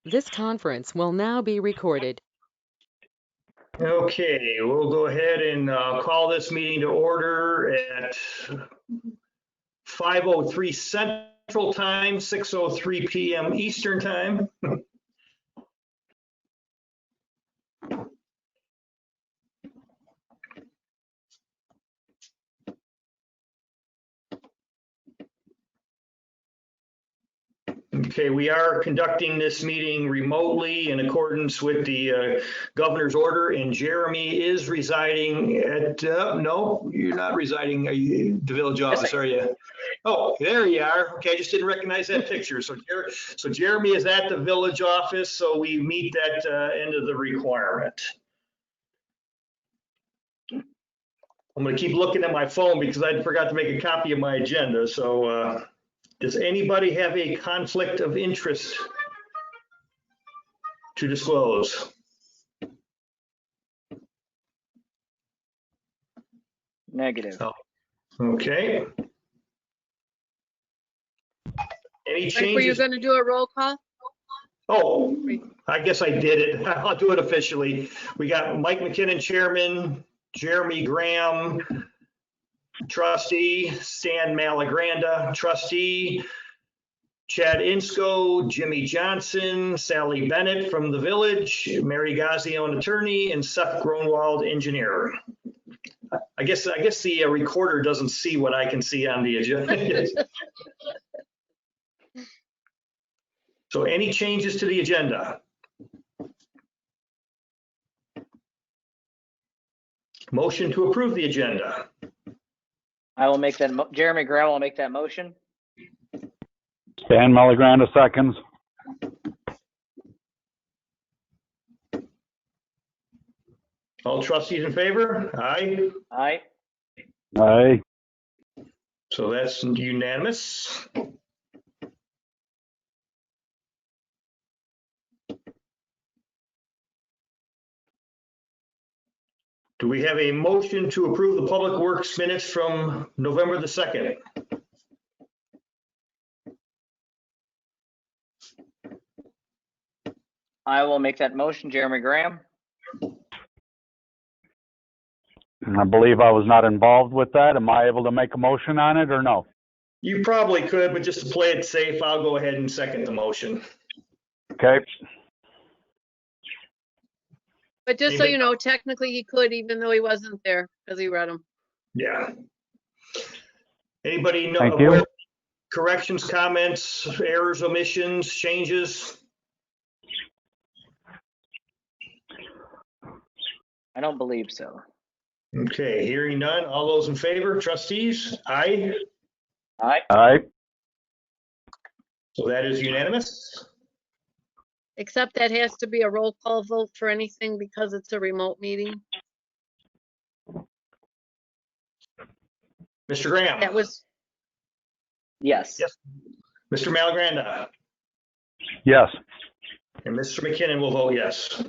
This conference will now be recorded. Okay, we'll go ahead and call this meeting to order at 5:03 Central Time, 6:03 p.m. Eastern Time. Okay, we are conducting this meeting remotely in accordance with the governor's order, and Jeremy is residing at, no, you're not residing at the village office, are you? Oh, there you are. Okay, I just didn't recognize that picture. So Jeremy is at the village office, so we meet that end of the requirement. I'm going to keep looking at my phone because I forgot to make a copy of my agenda. So does anybody have a conflict of interest to disclose? Negative. Oh, okay. Any Frank, were you changes? going to do a roll call? Oh, I guess I did it. I'll do it officially. We got Mike McKinnon, Chairman, Jeremy Graham, Trustee, Stan Malagranda, Trustee, Chad Insko, Jimmy Johnson, Sally Bennett from the village, Mary Gazio, an attorney, and Seth Gronwald, engineer. I guess the recorder doesn't see what I can see on the agenda. So any changes to the agenda? Motion to approve the agenda. I will make that. Jeremy Graham will make that motion. Stan Malagranda seconds. All trustees in favor? Aye. Aye. Aye. So that's unanimous. Do we have a motion to approve the Public Works minutes from November the 2nd? I will make that motion. Jeremy Graham. I believe I was not involved with that. Am I able to make a motion on it or no? You probably could, but just to play it safe, I'll go ahead and second the motion. Okay. But just so you know, technically he could, even though he wasn't there, because he read them. Yeah. Anybody know? Thank you. Corrections, comments, errors, omissions, changes? I don't believe so. Okay, hearing none. All those in favor, trustees? Aye. Aye. Aye. So that is unanimous. Except that has to be a roll call vote for anything because it's a remote meeting. Mr. Graham? That was, Yes. Yes. Mr. Malagranda? Yes. And Mr. McKinnon will vote yes.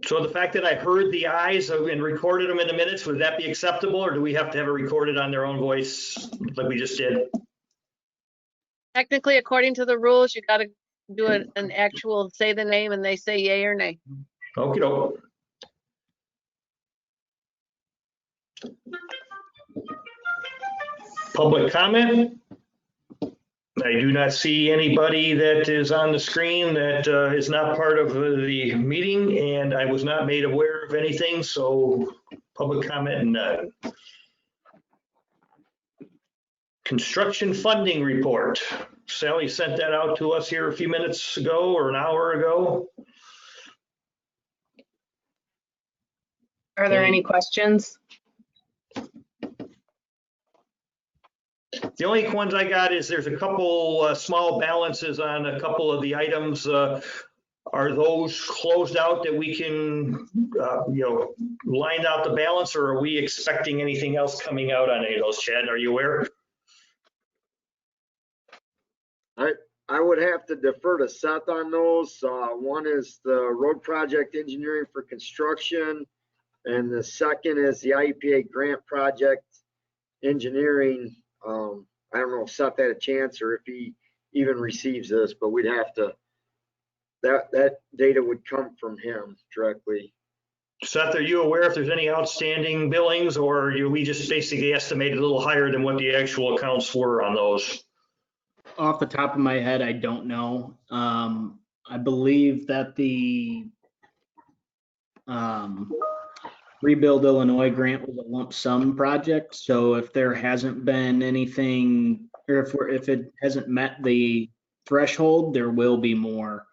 So the fact that I heard the ayes and recorded them in the minutes, would that be acceptable, or do we have to have it recorded on their own voice like we just did? technically, according to the rules, you got to do an actual, say the name and they say yay or nay. Okey doke. Public comment? I do not see anybody that is on the screen that is not part of the meeting, and I was not made aware of anything, so public comment none. Construction funding report. Sally sent that out to us here a few minutes ago or an hour ago. Are there any questions? The only ones I got is there's a couple small balances on a couple of the items. Are those closed out that we can, line out the balance, or are we expecting anything else coming out on any of those, Chad? Are you aware? I would have to defer to Seth on those. One is the road project engineering for construction, and the second is the IEPA grant project engineering I don't know if Seth had a chance or if he even receives this, but we'd have to, that data would come from him directly. Seth, are you aware if there's any outstanding billings, or we just basically estimated a little higher than what the actual accounts were on those? Off the top of my head, I don't know. I believe that the Rebuild Illinois grant was a lump sum project. So if there hasn't been anything, or if it hasn't met the threshold, there will be more.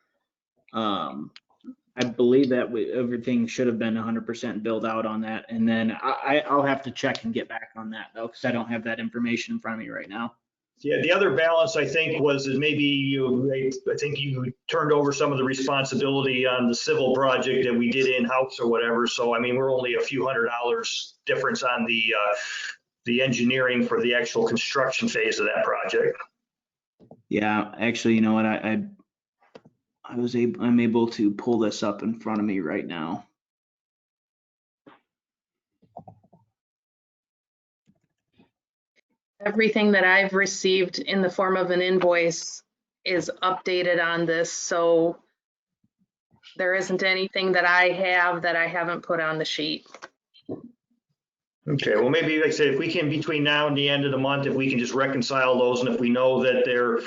I believe that everything should have been 100% billed out on that. And then I'll have to check and get back on that though, because I don't have that information in front of me right now. Yeah, the other balance I think was that maybe I think you turned over some of the responsibility on the civil project that we did in-house or whatever. So, I mean, we're only a few $100 difference on the engineering for the actual construction phase of that project. Yeah, actually, you know what? I'm able to pull this up in front of me right now. Everything that I've received in the form of an invoice is updated on this, so there isn't anything that I have that I haven't put on the sheet. Okay, well, maybe like I said, if we can, between now and the end of the month, if we can just reconcile those, and if we know that they're,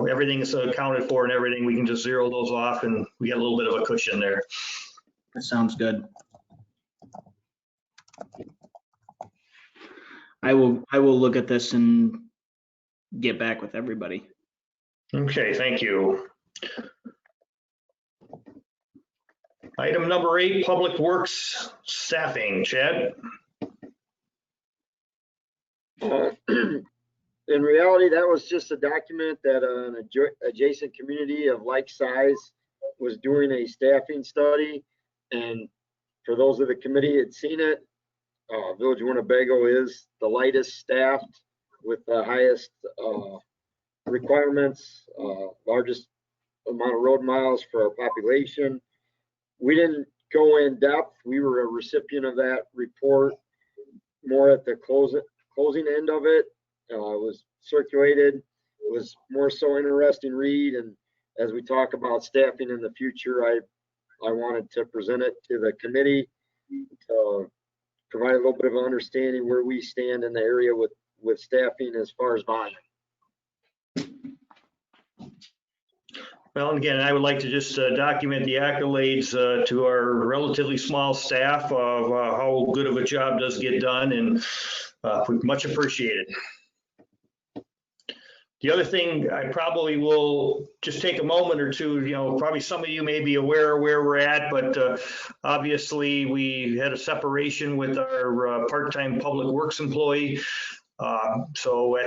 everything is accounted for and everything, we can just zero those off and we got a little bit of a cushion there. That sounds good. I will look at this and get back with everybody. Okay, thank you. Item number 8, Public Works staffing. Chad? In reality, that was just a document that an adjacent community of like size was doing a staffing study. And for those of the committee had seen it, Village of Winnebago is the lightest staffed with the highest requirements, largest amount of road miles for our population. We didn't go in depth. We were a recipient of that report more at the closing end of it. It was circulated. It was more so interesting read. And as we talk about staffing in the future, I wanted to present it to the committee to provide a little bit of an understanding where we stand in the area with staffing as far as volume. Well, and again, I would like to just document the accolades to our relatively small staff of how good of a job does get done, and much appreciated. The other thing, I probably will just take a moment or two, probably some of you may be aware where we're at, but obviously we had a separation with our part-time public works employee. So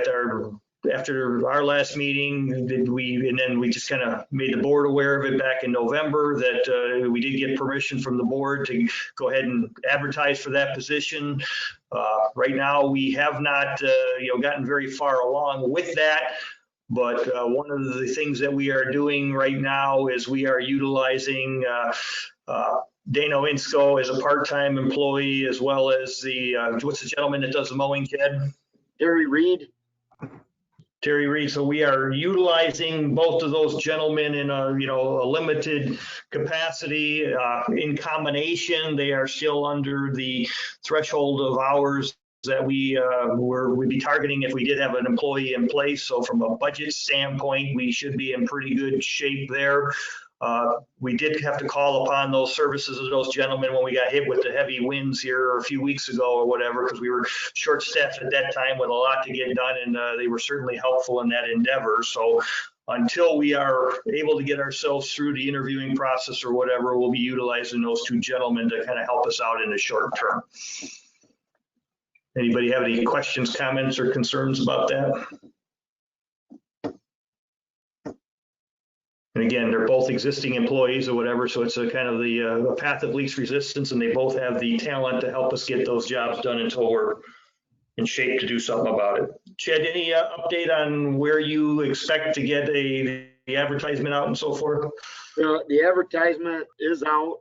after our last meeting, and then we just kind of made the board aware of it back in November that we did get permission from the board to go ahead and advertise for that position. Right now, we have not, gotten very far along with that. But one of the things that we are doing right now is we are utilizing Dano Insco as a part-time employee, as well as what's the gentleman that does the mowing, Ted? Terry Reed. So we are utilizing both of those gentlemen in a limited capacity. In combination, they are still under the threshold of hours that we'd be targeting if we did have an employee in place. So from a budget standpoint, we should be in pretty good shape there. We did have to call upon those services of those gentlemen when we got hit with the heavy winds here a few weeks ago or whatever, because we were short-staffed at that time with a lot to get done, and they were certainly helpful in that endeavor. So until we are able to get ourselves through the interviewing process or whatever, we'll be utilizing those two gentlemen to kind of help us out in the short term. Anybody have any questions, comments, or concerns about that? And again, they're both existing employees or whatever, so it's a kind of the path of least resistance, and they both have the talent to help us get those jobs done until we're in shape to do something about it. Chad, any update on where you expect to get the advertisement out and so forth? The advertisement is out.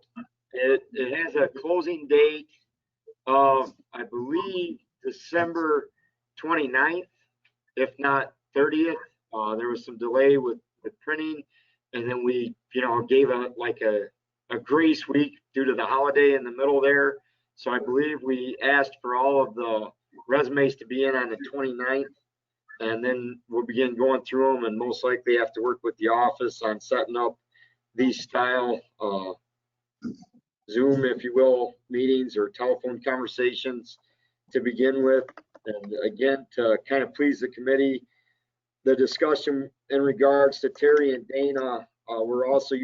It has a closing date of, I believe, December 29th. if not 30th. There was some delay with printing, and then we, gave a grace week due to the holiday in the middle there. So I believe we asked for all of the resumes to be in on the 29th, and then we'll begin going through them, and most likely have to work with the office on setting up these style Zoom, if you will, meetings or telephone conversations to begin with. And again, to kind of please the committee, the discussion in regards to Terry and Dana, we're also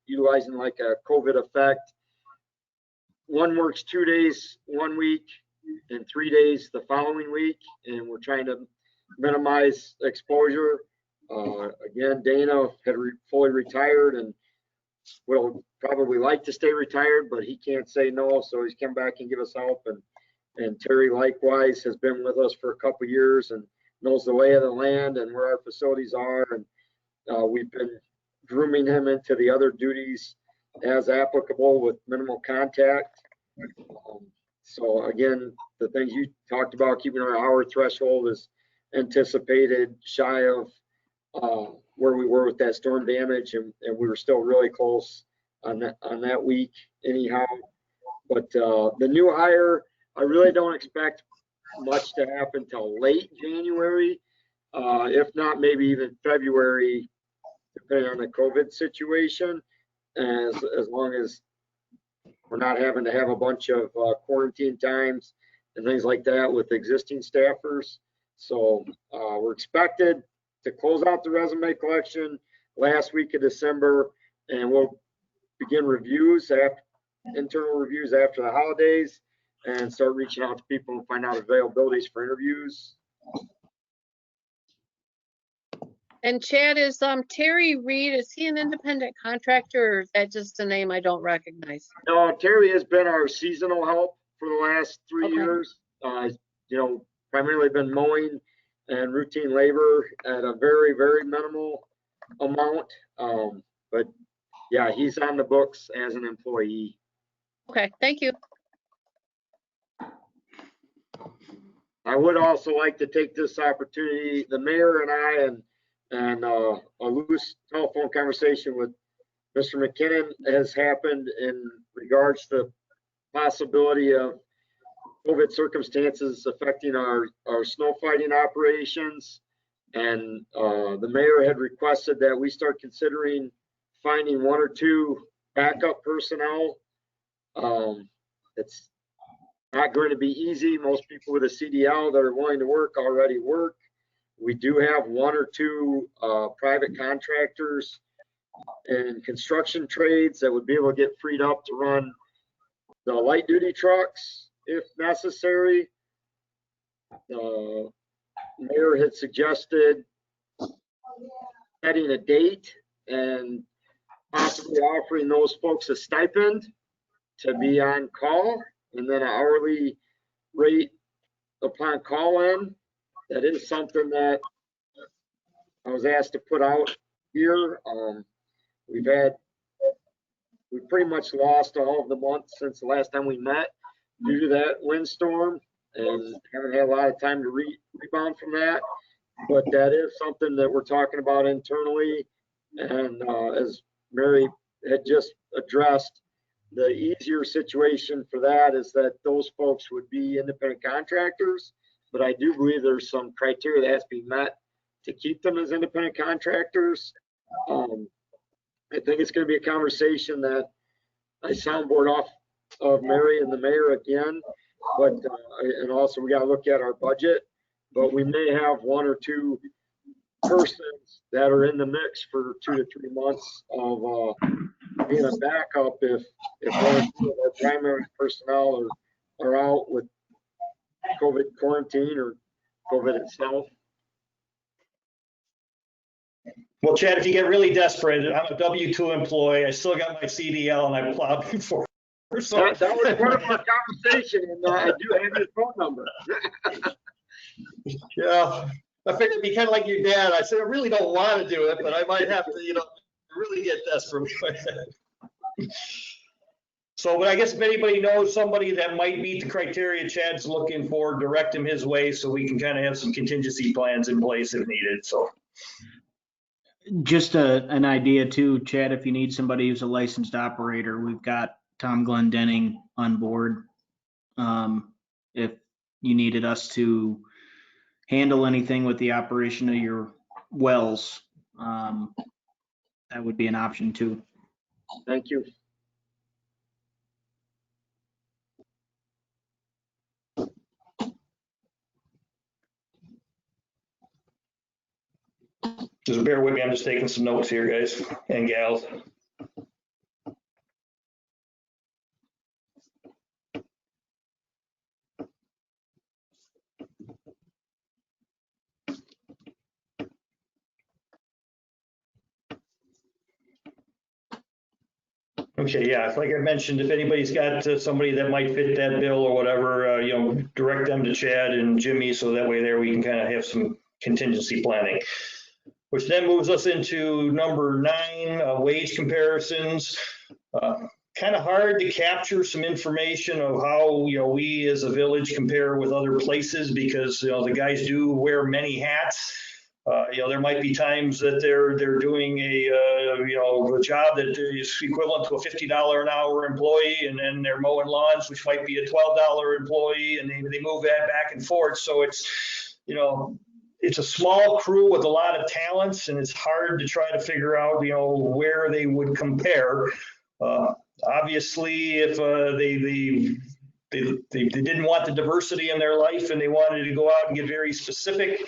utilizing like a COVID effect. One works 2 days one week and 3 days the following week, and we're trying to minimize exposure. Again, Dana had fully retired and will probably like to stay retired, but he can't say no, so he's come back and give us help. And Terry likewise has been with us for a couple of years and knows the lay of the land and where our facilities are, and we've been grooming him into the other duties as applicable with minimal contact. So again, the things you talked about, keeping our hour threshold is anticipated, shy of where we were with that storm damage, and we were still really close on that week anyhow. But the new hire, I really don't expect much to happen till late January, if not maybe even February, depending on the COVID situation, as long as we're not having to have a bunch of quarantine times and things like that with existing staffers. So we're expected to close out the resume collection last week of December, and we'll begin reviews, internal reviews after the holidays, and start reaching out to people and find out availabilities for interviews. And Chad, is Terry Reed, is he an independent contractor, or is that just a name I don't recognize? No, Terry has been our seasonal help for the last 3 Okay. years. Primarily been mowing and routine labor at a very, very minimal amount. But yeah, he's on the books as an employee. Okay, thank you. I would also like to take this opportunity, the mayor and I, and a loose telephone conversation with Mr. McKinnon has happened in regards to possibility of COVID circumstances affecting our snow fighting operations. And the mayor had requested that we start considering finding 1 or 2 backup personnel. It's not going to be easy. Most people with a CDL that are willing to work already work. We do have 1 or 2 private contractors in construction trades that would be able to get freed up to run the light duty trucks if necessary. The mayor had suggested setting a date and possibly offering those folks a stipend to be on call, and then an hourly rate upon call in. That is something that I was asked to put out here. We pretty much lost all of the month since the last time we met due to that windstorm, and haven't had a lot of time to rebound from that. But that is something that we're talking about internally. And as Mary had just addressed, the easier situation for that is that those folks would be independent contractors. But I do believe there's some criteria that has to be met to keep them as independent contractors. I think it's going to be a conversation that I soundboard off of Mary and the mayor again, but and also we got to look at our budget. But we may have 1 or 2 persons that are in the mix for 2 to 3 months of being a backup if 1 or 2 of our primary personnel are out with COVID quarantine or COVID itself. Well, Chad, if you get really desperate, I'm a W-2 employee. I still got my CDL and I plowed before. So That was part of our conversation, and I do have his phone number. yeah, I figured it'd be kind of like your dad. I said I really don't want to do it, but I might have to, really get desperate. So, but I guess if anybody knows somebody that might meet the criteria Chad's looking for, direct him his way so we can kind of have some contingency plans in place if needed, so. Just an idea too, Chad, if you need somebody who's a licensed operator, we've got Tom Glendenning on board. If you needed us to handle anything with the operation of your wells, that would be an option too. Thank you. Just bear with me, I'm just taking some notes here, guys and gals. Okay, yeah, like I mentioned, if anybody's got somebody that might fit that bill or whatever, direct them to Chad and Jimmy, so that way there we can kind of have some contingency planning. Which then moves us into number 9, wage comparisons. Kind of hard to capture some information of how, we as a village compare with other places because, the guys do wear many hats. There might be times that they're doing a job that is equivalent to a $50 an hour employee, and then they're mowing lawns, which might be a $12 employee, and they move that back and forth. So it's, it's a small crew with a lot of talents, and it's hard to try to figure out, where they would compare. Obviously, if they didn't want the diversity in their life and they wanted to go out and get very specific,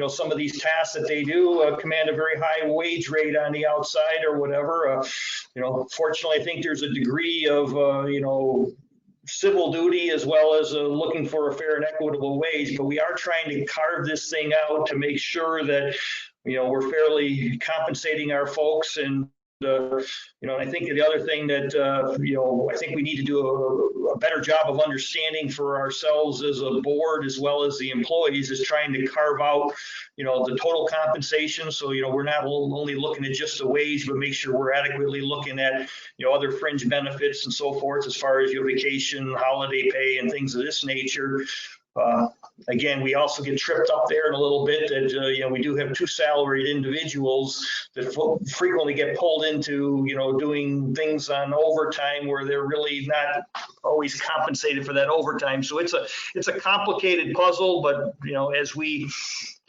some of these tasks that they do command a very high wage rate on the outside or whatever. Fortunately, I think there's a degree of, civil duty as well as looking for a fair and equitable wage, but we are trying to carve this thing out to make sure that, we're fairly compensating our folks. And I think the other thing that, I think we need to do a better job of understanding for ourselves as a board, as well as the employees, is trying to carve out, the total compensation. So, we're not only looking at just the wage, but make sure we're adequately looking at, other fringe benefits and so forth, as far as your vacation, holiday pay, and things of this nature. Again, we also get tripped up there in a little bit that, we do have 2 salaried individuals that frequently get pulled into, doing things on overtime where they're really not always compensated for that overtime. So it's a complicated puzzle, but, as we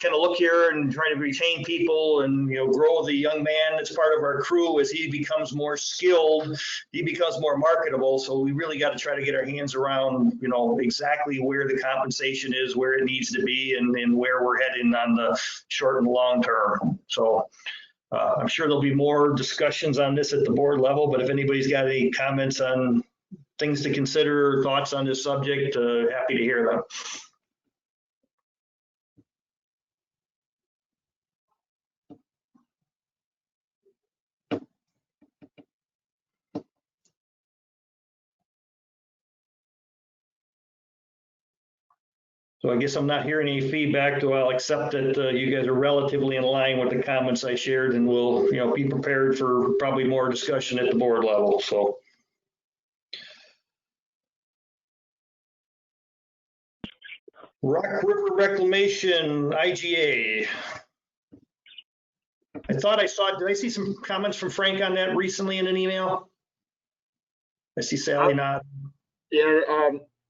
kind of look here and try to retain people and, grow the young man that's part of our crew, as he becomes more skilled, he becomes more marketable. So we really got to try to get our hands around, exactly where the compensation is, where it needs to be, and where we're heading on the short and long term. So I'm sure there'll be more discussions on this at the board level, but if anybody's got any comments on things to consider, thoughts on this subject, happy to hear them. So I guess I'm not hearing any feedback, so I'll accept that you guys are relatively in line with the comments I shared, and we'll, be prepared for probably more discussion at the board level. So. Rock River Reclamation, IGA. I thought I saw, did I see some comments from Frank on that recently in an email? I see Sally nod. Yeah,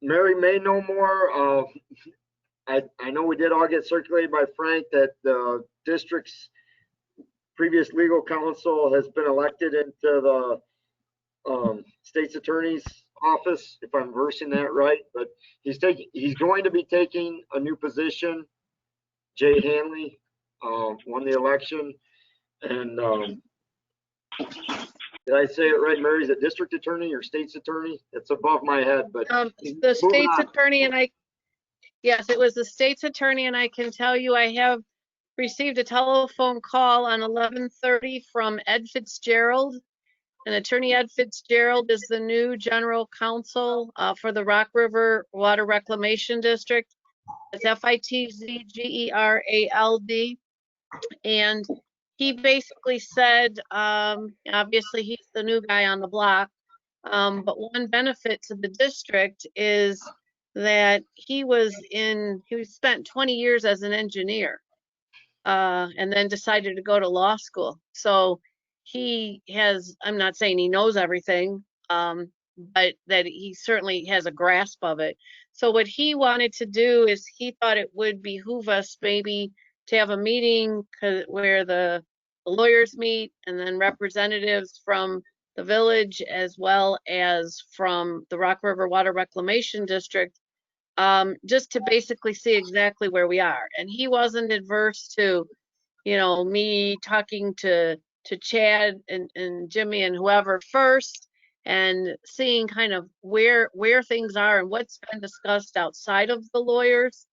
Mary may know more. I know we did all get circulated by Frank that the district's previous legal counsel has been elected into the state's attorney's office, if I'm versing that right. But he's going to be taking a new position. Jay Hanley won the election, and did I say it right, Mary? Is it district attorney or state's attorney? It's above my head, but the state's attorney, and yes, it was the state's attorney, and I can tell you I have received a telephone call on 11:30 from Ed Fitzgerald. And Attorney Ed Fitzgerald is the new general counsel for the Rock River Water Reclamation District. It's Fitzgerald. And he basically said, obviously he's the new guy on the block, But one benefit to the district is that he spent 20 years as an engineer, and then decided to go to law school. So he has, I'm not saying he knows everything, but that he certainly has a grasp of it. So what he wanted to do is he thought it would behoove us maybe to have a meeting where the lawyers meet and then representatives from the village as well as from the Rock River Water Reclamation District, just to basically see exactly where we are. And he wasn't adverse to, me talking to Chad and Jimmy and whoever first, and seeing kind of where things are and what's been discussed outside of the lawyers,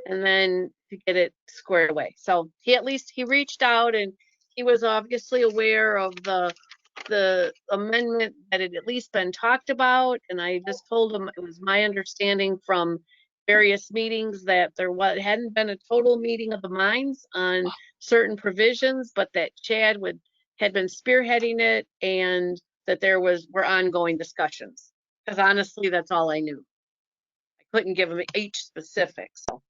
and then to get it squared away. So he reached out, and he was obviously aware of the amendment that had at least been talked about. And I just told him it was my understanding from various meetings that there hadn't been a total meeting of the minds on certain provisions, but that Chad had been spearheading it, and that were ongoing discussions. Because honestly, that's all I knew. I couldn't give him each specific, so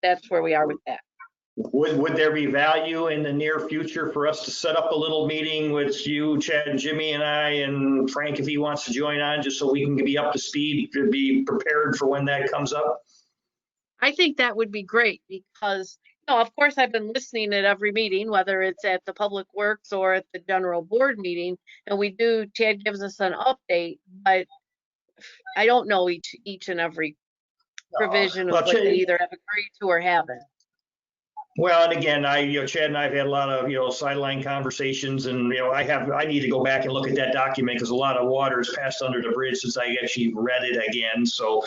that's where we are with that. Would there be value in the near future for us to set up a little meeting with you, Chad and Jimmy and I, and Frank, if he wants to join on, just so we can be up to speed, to be prepared for when that comes up? I think that would be great, because, of course, I've been listening at every meeting, whether it's at the Public Works or at the general board meeting, and Chad gives us an update, but I don't know each and every provision of what they either have agreed to or haven't. Well, and again, Chad and I have had a lot of, sideline conversations, and, I need to go back and look at that document because a lot of water has passed under the bridge since I actually read it again. So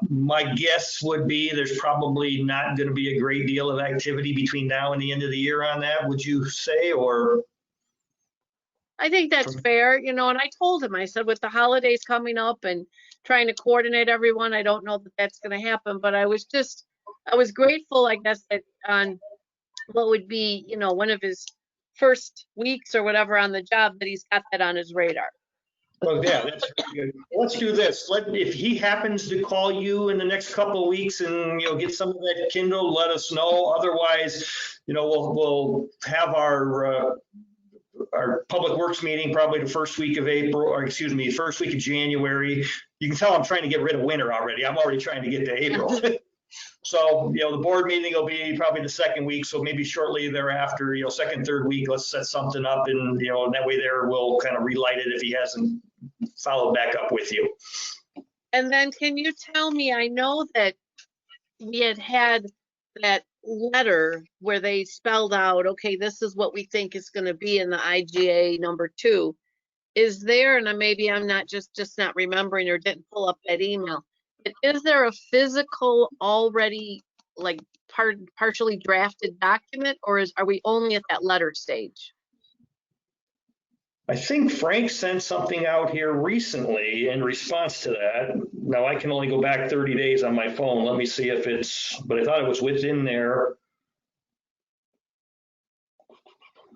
my guess would be there's probably not going to be a great deal of activity between now and the end of the year on that, would you say, or? I think that's fair, and I told him, I said, with the holidays coming up and trying to coordinate everyone, I don't know that that's going to happen, but I was grateful, I guess, that on what would be, one of his first weeks or whatever on the job, that he's got that on his radar. Well, yeah, that's good. Let's do this. If he happens to call you in the next couple of weeks and, get some of that kindled, let us know. Otherwise, we'll have our Public Works meeting probably the first week of first week of January. You can tell I'm trying to get rid of winter already. I'm already trying to get to April. So, the board meeting will be probably the second week. So maybe shortly thereafter, second, third week, let's set something up, and, that way we'll kind of relight it if he hasn't followed back up with you. And then can you tell me, I know that we had that letter where they spelled out, okay, this is what we think is going to be in the IGA number 2. Is there, and maybe I'm not just not remembering or didn't pull up that email, but is there a physical already partially drafted document, or are we only at that letter stage? I think Frank sent something out here recently in response to that. Now, I can only go back 30 days on my phone. Let me see if but I thought it was within there.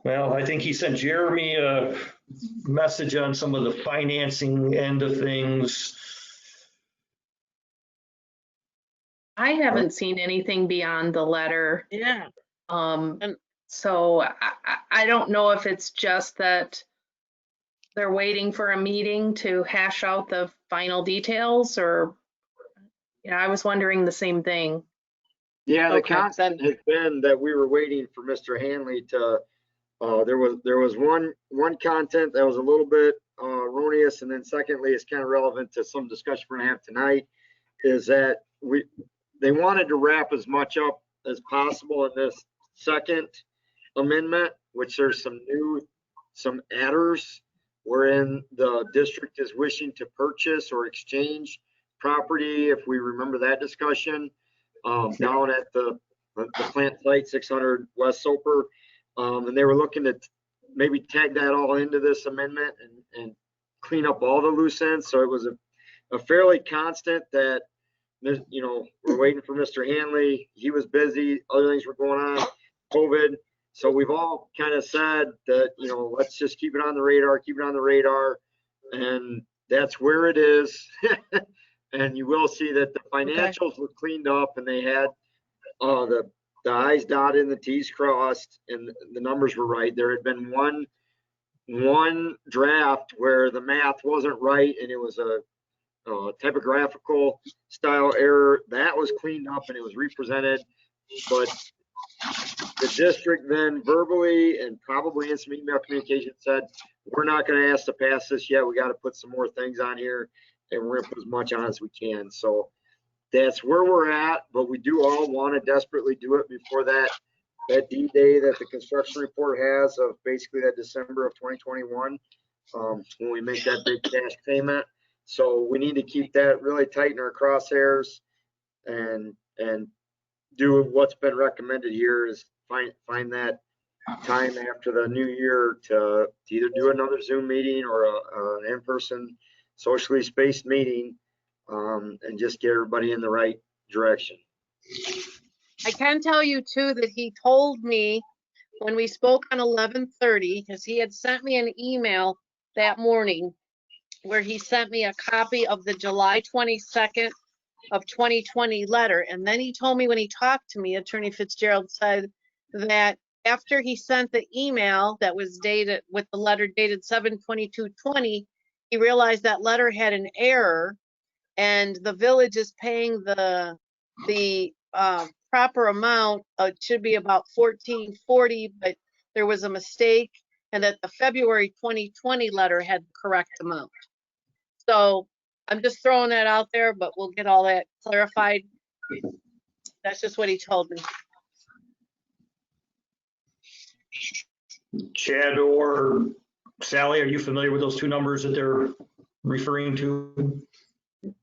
Well, I think he sent Jeremy a message on some of the financing end of things. I haven't seen anything beyond the letter. Yeah. So I don't know if it's just that they're waiting for a meeting to hash out the final details, or, I was wondering the same thing. Yeah, the content has been that we were waiting for Mr. Hanley to, there was one content that was a little bit erroneous, and then secondly, it's kind of relevant to some discussion we're gonna have tonight, is that they wanted to wrap as much up as possible in this second amendment, which there's some adders wherein the district is wishing to purchase or exchange property, if we remember that discussion, down at the plant site 600 West Soper. And they were looking to maybe tag that all into this amendment and clean up all the loose ends. So it was a fairly constant that, we're waiting for Mr. Hanley. He was busy. Other things were going on, COVID. So we've all kind of said that, let's just keep it on the radar. And that's where it is. And you will see that the financials were cleaned up and they had the I's dotted and the T's crossed and the numbers were right. There had been one draft where the math wasn't right and it was a typographical style error. That was cleaned up and it was represented. But the district then verbally and probably in some email communication said, we're not going to ask to pass this yet. We got to put some more things on here and we're going to put as much on as we can. So that's where we're at, but we do all want to desperately do it before that D-Day that the construction report has of basically that December of 2021, when we make that big cash payment. So we need to keep that really tight in our crosshairs and do what's been recommended here is find that time after the new year to either do another Zoom meeting or an in-person socially spaced meeting, and just get everybody in the right direction. I can tell you too that he told me when we spoke on 11:30, because he had sent me an email that morning where he sent me a copy of the July 22nd of 2020 letter. And then he told me when he talked to me, Attorney Fitzgerald said that after he sent the email that was dated with the letter dated 7/22/20, he realized that letter had an error and the village is paying the proper amount. It should be about $14.40, but there was a mistake and that the February 2020 letter had the correct amount. So I'm just throwing that out there, but we'll get all that clarified. That's just what he told me. Chad or Sally, are you familiar with those two numbers that they're referring to?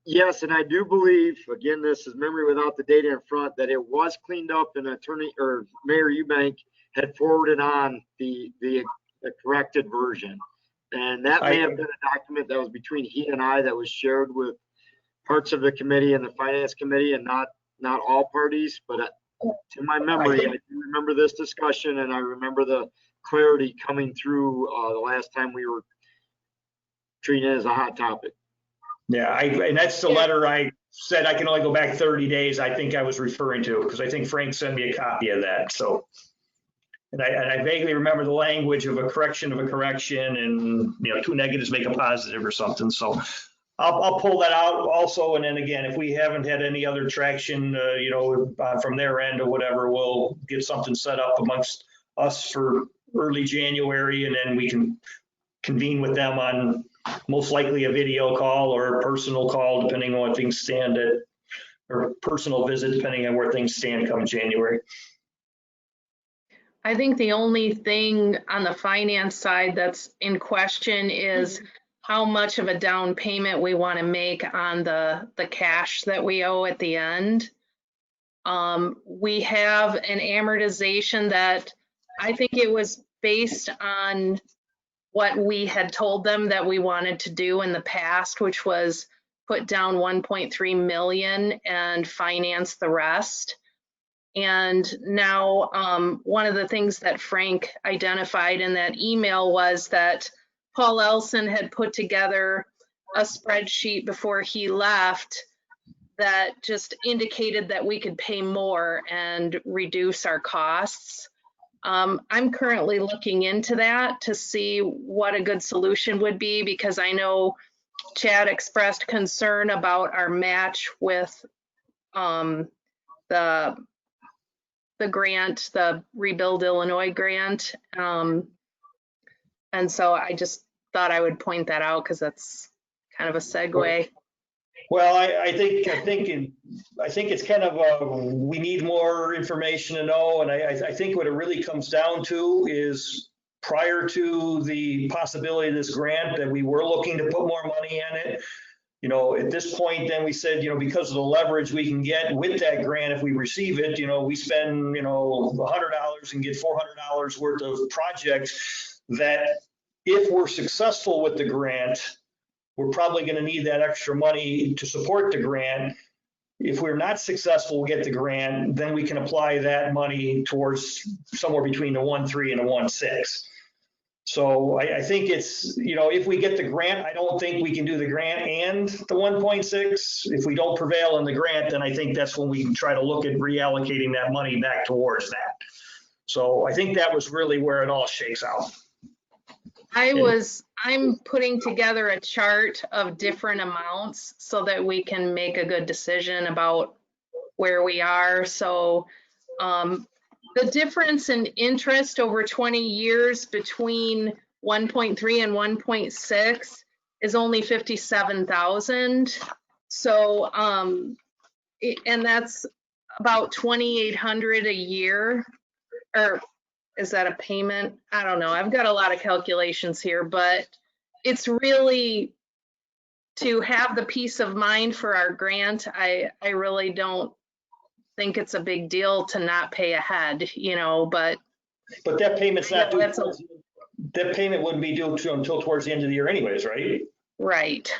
Yes, and I do believe, again, this is memory without the data in front, that it was cleaned up and Attorney or Mayor Eubank had forwarded on the corrected version. And that may have been a document that was between he and I that was shared with parts of the committee and the finance committee and not all parties. But to my memory, I do remember this discussion and I remember the clarity coming through the last time we were treating it as a hot topic. Yeah, and that's the letter I said I can only go back 30 days. I think I was referring to because I think Frank sent me a copy of that. So, and I vaguely remember the language of a correction and two negatives make a positive or something. So I'll pull that out also. And then again, if we haven't had any other traction, from their end or whatever, we'll get something set up amongst us for early January, and then we can convene with them on most likely a video call or a personal call, depending on what things stand at, or personal visit, depending on where things stand come January. I think the only thing on the finance side that's in question is how much of a down payment we want to make on the cash that we owe at the end. We have an amortization that I think it was based on what we had told them that we wanted to do in the past, which was put down 1.3 million and finance the rest. And now one of the things that Frank identified in that email was that Paul Elson had put together a spreadsheet before he left that just indicated that we could pay more and reduce our costs. I'm currently looking into that to see what a good solution would be, because I know Chad expressed concern about our match with the grant, the Rebuild Illinois grant. And so I just thought I would point that out because that's kind of a segue. Well, I think it's kind of we need more information to know, and I think what it really comes down to is prior to the possibility of this grant that we were looking to put more money in it. At this point, then we said, because of the leverage we can get with that grant if we receive it, we spend, $100 and get $400 worth of projects that if we're successful with the grant, we're probably going to need that extra money to support the grant. If we're not successful, we get the grant, then we can apply that money towards somewhere between the 1.3 and the 1.6. So I think it's, if we get the grant, I don't think we can do the grant and the 1.6. If we don't prevail in the grant, then I think that's when we try to look at reallocating that money back towards that. So I think that was really where it all shakes out. I'm putting together a chart of different amounts so that we can make a good decision about where we are. So the difference in interest over 20 years between 1.3 and 1.6 is only 57,000. So, and that's about 2,800 a year, or is that a payment? I don't know. I've got a lot of calculations here, but it's really to have the peace of mind for our grant. I really don't think it's a big deal to not pay ahead, but that payment's not due. that's That payment wouldn't be due until towards the end of the year anyways, right? right.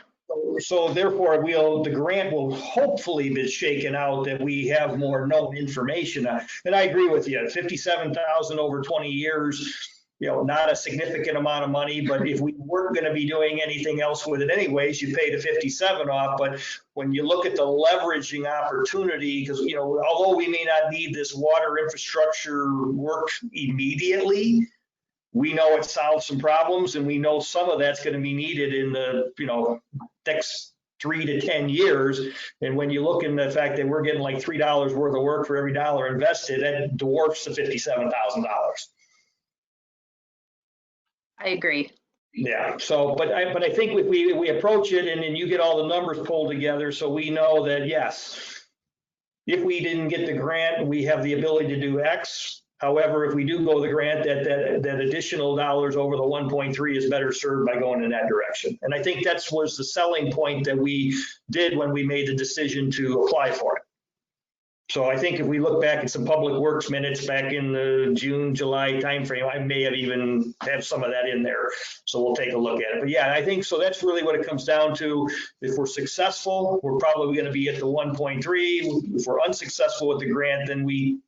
So therefore, the grant will hopefully be shaken out that we have more known information. And I agree with you, 57,000 over 20 years, not a significant amount of money, but if we weren't going to be doing anything else with it anyways, you pay the 57 off. But when you look at the leveraging opportunity, because, although we may not need this water infrastructure work immediately, we know it solves some problems, and we know some of that's going to be needed in the, next 3 to 10 years. And when you look in the fact that we're getting like $3 worth of work for every dollar invested, that dwarfs the $57,000. I agree. Yeah. So, but I think if we approach it and then you get all the numbers pulled together, so we know that yes, if we didn't get the grant, we have the ability to do X. However, if we do go the grant, that additional dollars over the 1.3 is better served by going in that direction. And I think that was the selling point that we did when we made the decision to apply for it. So I think if we look back at some public works minutes back in the June, July timeframe, I may have even have some of that in there. So we'll take a look at it. But yeah, I think so. That's really what it comes down to. If we're successful, we're probably going to be at the 1.3. If we're unsuccessful with the grant, then we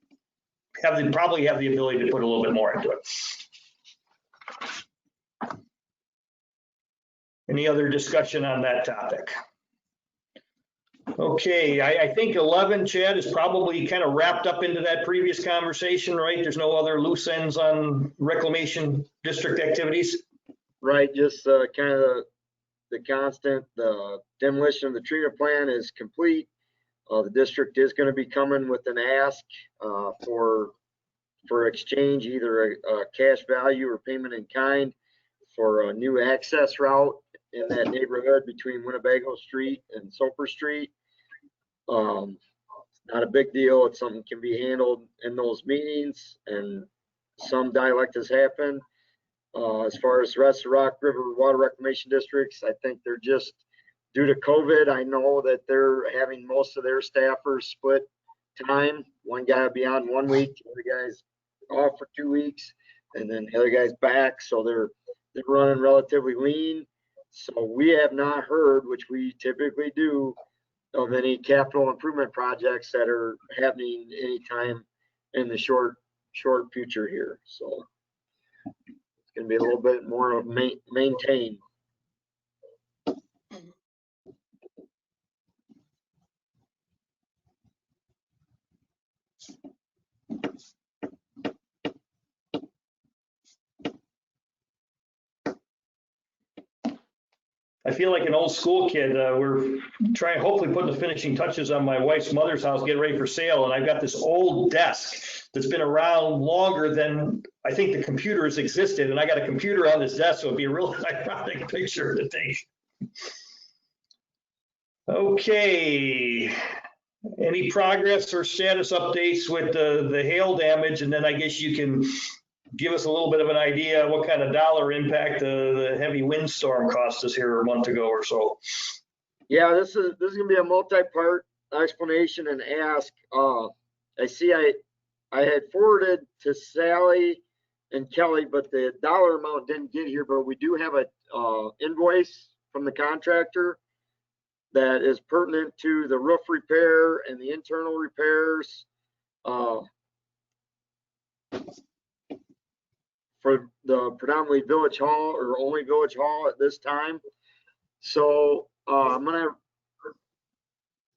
probably have the ability to put a little bit more into it. Any other discussion on that topic? Okay, I think 11, Chad, is probably kind of wrapped up into that previous conversation, right? There's no other loose ends on reclamation district activities? Right, just kind of the constant, the demolition of the treatment plant is complete. The district is going to be coming with an ask for exchange, either a cash value or payment in kind for a new access route in that neighborhood between Winnebago Street and Soper Street. Not a big deal. It's something that can be handled in those meetings, and some dialect has happened. As far as the rest of Rock River Water Reclamation Districts, I think they're just, due to COVID, I know that they're having most of their staffers split time. One guy will be on 1 week, the other guy's off for 2 weeks, and then the other guy's back. So they're running relatively lean. So we have not heard, which we typically do, of any capital improvement projects that are happening anytime in the short future here. So it's going to be a little bit more maintained. I feel like an old school kid. We're trying, hopefully putting the finishing touches on my wife's mother's house, get ready for sale. And I've got this old desk that's been around longer than I think the computer has existed. And I got a computer on this desk, so it'd be a real ironic picture to take. Okay. Any progress or status updates with the hail damage? And then I guess you can give us a little bit of an idea what kind of dollar impact the heavy windstorm cost us here a month ago or so. Yeah, this is gonna be a multi-part explanation and ask. I see I had forwarded to Sally and Kelly, but the dollar amount didn't get here. But we do have a invoice from the contractor that is pertinent to the roof repair and the internal repairs for the predominantly Village Hall or only Village Hall at this time. So I'm gonna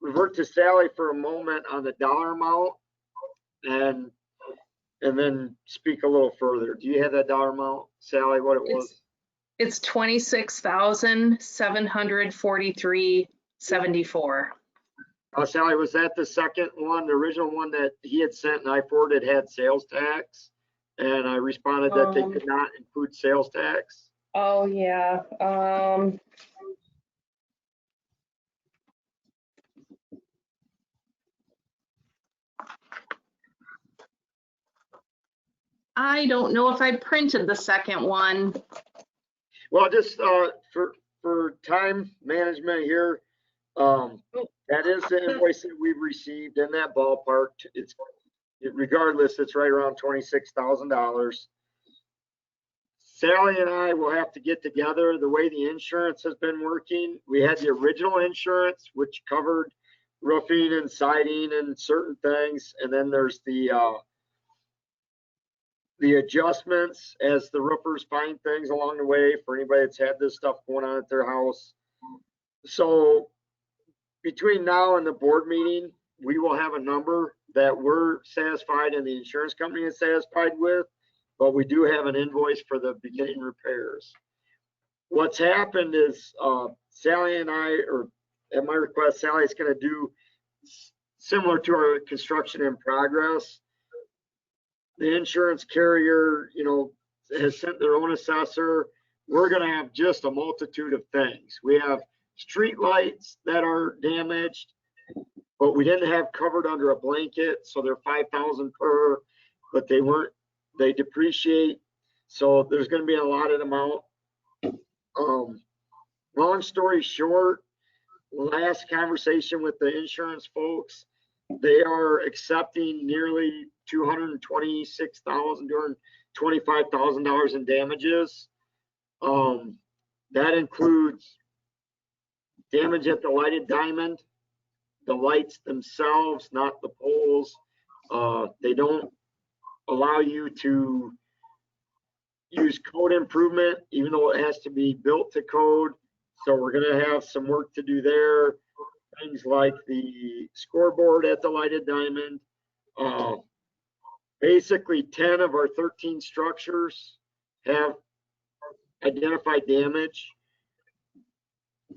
revert to Sally for a moment on the dollar amount and then speak a little further. Do you have that dollar amount, Sally, what it was? It's 26,743.74. Sally, was that the second one? The original one that he had sent and I forwarded had sales tax? And I responded that they could not include sales tax. Oh, yeah. I don't know if I printed the second one. Well, just for time management here, that is the invoice that we've received in that ballpark. Regardless, it's right around $26,000. Sally and I will have to get together. The way the insurance has been working, we had the original insurance, which covered roofing and siding and certain things. And then there's the adjustments as the roofers find things along the way for anybody that's had this stuff going on at their house. So between now and the board meeting, we will have a number that we're satisfied and the insurance company is satisfied with, but we do have an invoice for the beginning repairs. What's happened is Sally and I, or at my request, Sally's going to do similar to our construction in progress. The insurance carrier, has sent their own assessor. We're going to have just a multitude of things. We have street lights that are damaged, but we didn't have covered under a blanket, so they're $5,000 per, but they depreciate. So there's going to be a allotted amount. Long story short, last conversation with the insurance folks, they are accepting nearly $226,000, $225,000 in damages. That includes damage at the lighted diamond, the lights themselves, not the poles. They don't allow you to use code improvement, even though it has to be built to code. So we're going to have some work to do there. Things like the scoreboard at the lighted diamond. Basically 10 of our 13 structures have identified damage,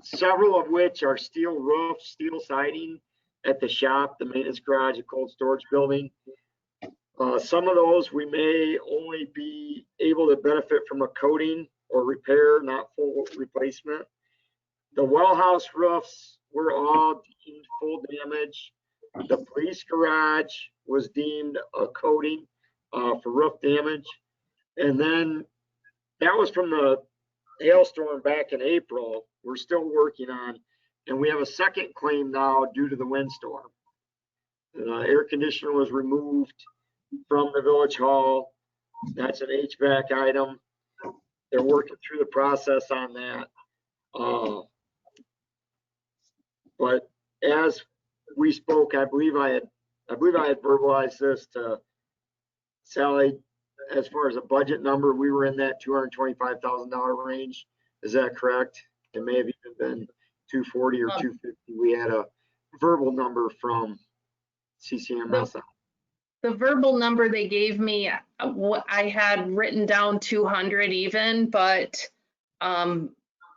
several of which are steel roofs, steel siding at the shop, the maintenance garage, a cold storage building. Some of those we may only be able to benefit from a coating or repair, not full replacement. The well house roofs were all deemed full damage. The police garage was deemed a coating for roof damage. And then that was from the hailstorm back in April. We're still working on, and we have a second claim now due to the windstorm. The air conditioner was removed from the Village Hall. That's an HVAC item. They're working through the process on that. But as we spoke, I believe I had verbalized this to Sally. As far as a budget number, we were in that $225,000 range. Is that correct? It may have even been 240 or 250. We had a verbal number from CCMS. The verbal number they gave me, I had written down 200 even, but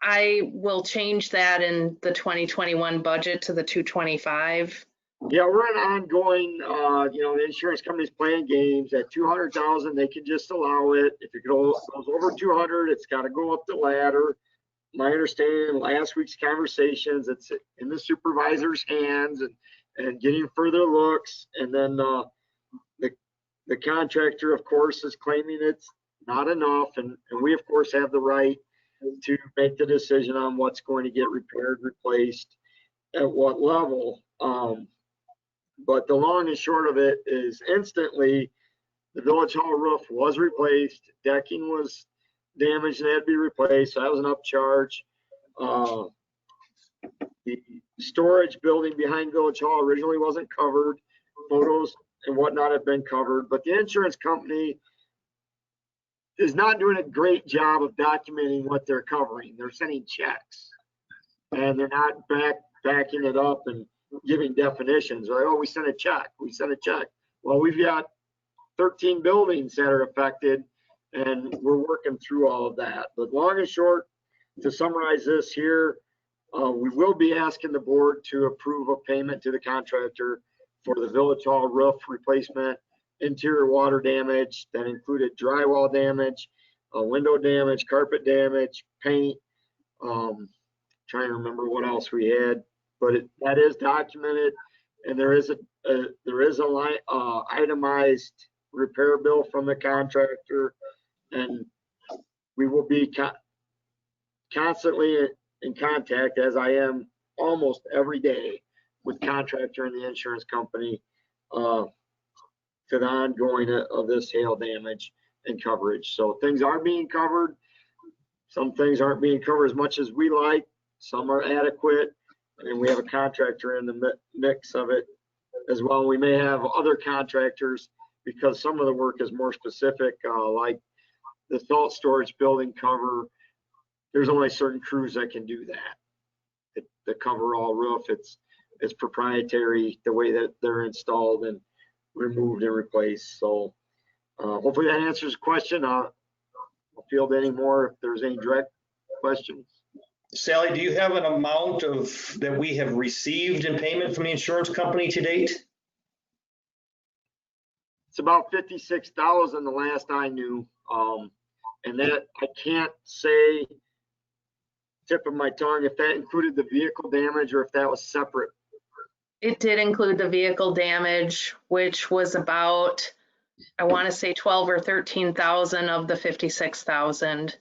I will change that in the 2021 budget to the 225. Yeah, we're an ongoing, the insurance company's playing games. At 200,000, they can just allow it. If it goes over 200, it's got to go up the ladder. My understanding, last week's conversations, it's in the supervisor's hands and getting further looks. And then the contractor, of course, is claiming it's not enough. And we, of course, have the right to make the decision on what's going to get repaired, replaced, at what level. But the long and short of it is instantly the Village Hall roof was replaced, decking was damaged and had to be replaced. So that was an upcharge. The storage building behind Village Hall originally wasn't covered. Photos and whatnot have been covered, but the insurance company is not doing a great job of documenting what they're covering. They're sending checks and they're not backing it up and giving definitions. Like, oh, we sent a check. We sent a check. Well, we've got 13 buildings that are affected and we're working through all of that. But long and short, to summarize this here, we will be asking the board to approve a payment to the contractor for the Village Hall roof replacement, interior water damage that included drywall damage, window damage, carpet damage, paint. Trying to remember what else we had, but that is documented, and there is a line itemized repair bill from the contractor, and we will be constantly in contact, as I am almost every day, with contractor and the insurance company to the ongoing of this hail damage and coverage. So things are being covered. Some things aren't being covered as much as we like. Some are adequate, and we have a contractor in the mix of it as well. We may have other contractors because some of the work is more specific, like the salt storage building cover. There's only certain crews that can do that. The cover all roof, it's proprietary the way that they're installed and removed and replaced. So hopefully that answers the question. I'll field any more if there's any direct questions. Sally, do you have an amount that we have received in payment from the insurance company to date? It's about 56,000 the last I knew. And that I can't say tip of my tongue if that included the vehicle damage or if that was separate. It did include the vehicle damage, which was about, I want to say 12 or 13,000 of the 56,000.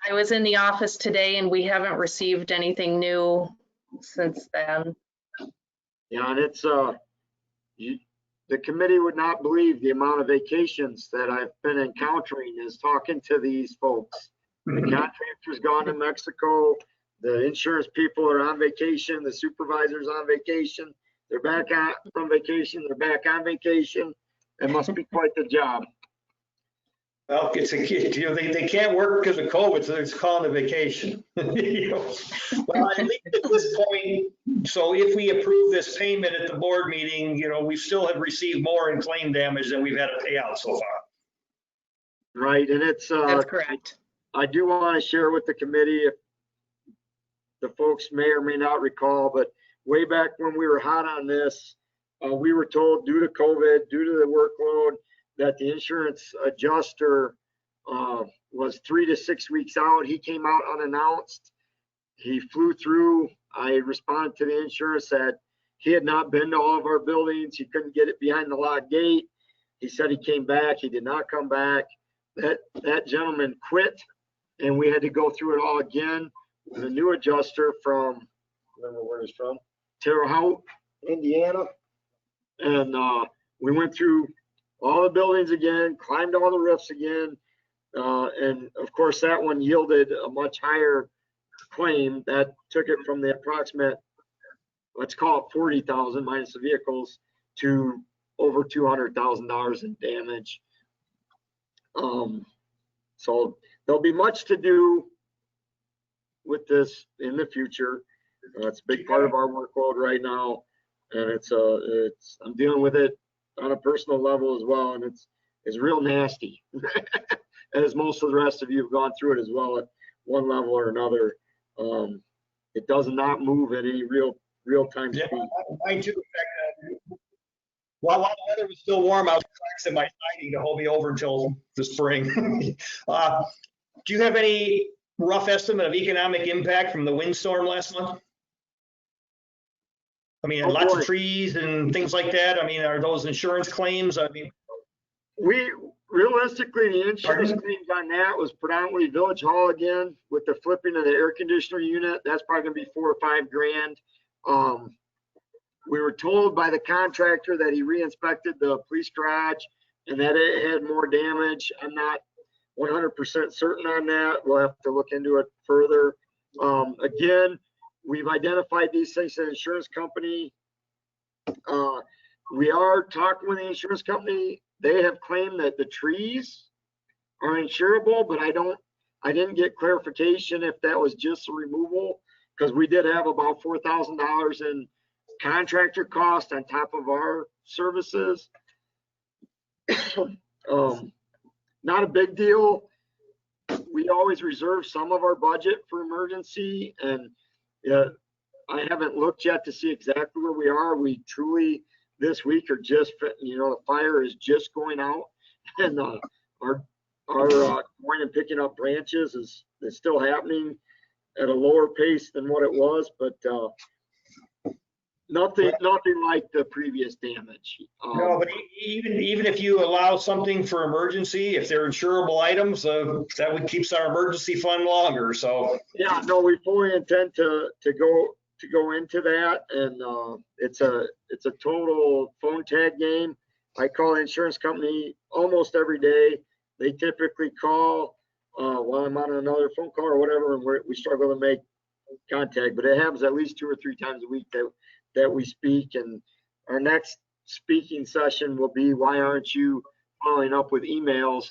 I was in the office today and we haven't received anything new since then. Yeah, and it's the committee would not believe the amount of vacations that I've been encountering is talking to these folks. The contractor's gone to Mexico. The insurance people are on vacation. The supervisor's on vacation. They're back from vacation. They're back on vacation. It must be quite the job. Well, it's they can't work because of COVID, so they're calling it vacation. Well, at least at this point, so if we approve this payment at the board meeting, we still have received more in claim damage than we've had to pay out so far. Right, and it's That's correct. I do want to share with the committee, if the folks may or may not recall, but way back when we were hot on this, we were told due to COVID, due to the workload, that the insurance adjuster was 3 to 6 weeks out. He came out unannounced. He flew through. I responded to the insurance that he had not been to all of our buildings. He couldn't get it behind the locked gate. He said he came back. He did not come back. That gentleman quit, and we had to go through it all again with a new adjuster from, remember where he's from? Terre Haute, Indiana. And we went through all the buildings again, climbed all the roofs again. And of course, that one yielded a much higher claim. That took it from the approximate, let's call it 40,000 minus the vehicles, to over $200,000 in damage. So there'll be much to do with this in the future. It's a big part of our workload right now, and I'm dealing with it on a personal level as well, and it's real nasty. As most of the rest of you have gone through it as well at one level or another. It does not move at any real time speed. Mine too. While the weather was still warm, I was relaxing my siding to hold me over until the spring. Do you have any rough estimate of economic impact from the windstorm last month? I mean, lots of trees and things like that. I mean, are those insurance claims? I mean, realistically, the insurance claims on that was predominantly Village Hall again, with the flipping of the air conditioner unit. That's probably gonna be $4 or $5 grand. We were told by the contractor that he re-inspected the police garage and that it had more damage. I'm not 100% certain on that. We'll have to look into it further. Again, we've identified these things to the insurance company. We are talking with the insurance company. They have claimed that the trees are insurable, but I didn't get clarification if that was just a removal, because we did have about $4,000 in contractor cost on top of our services. Not a big deal. We always reserve some of our budget for emergency, and I haven't looked yet to see exactly where we are. We truly this week are just, the fire is just going out, and our going and picking up branches is still happening at a lower pace than what it was, but nothing like the previous damage. No, but even if you allow something for emergency, if they're insurable items, that would keeps our emergency fund longer, so. Yeah, no, we fully intend to go into that, and it's a total phone tag game. I call the insurance company almost every day. They typically call while I'm on another phone call or whatever, and we struggle to make contact, but it happens at least 2 or 3 times a week that we speak. And our next speaking session will be, why aren't you following up with emails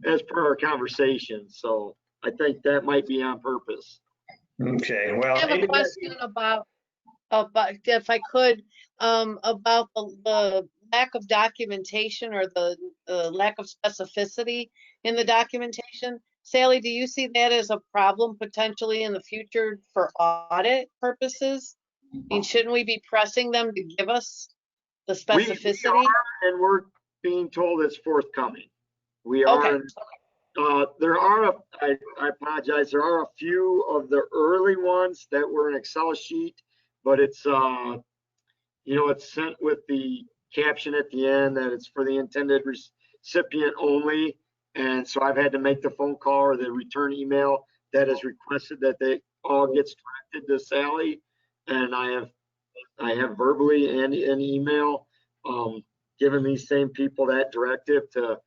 as per our conversation? So I think that might be on purpose. Okay, well. I have a question about if I could, about the lack of documentation or the lack of specificity in the documentation. Sally, do you see that as a problem potentially in the future for audit purposes? I mean, shouldn't we be pressing them to give us the specificity? We are, and we're being told it's forthcoming. We are. Okay. I apologize. There are a few of the early ones that were an Excel sheet, but it's it's sent with the caption at the end that it's for the intended recipient only. And so I've had to make the phone call or the return email that is requested that they all gets directed to Sally. And I have verbally and in email given these same people that directive to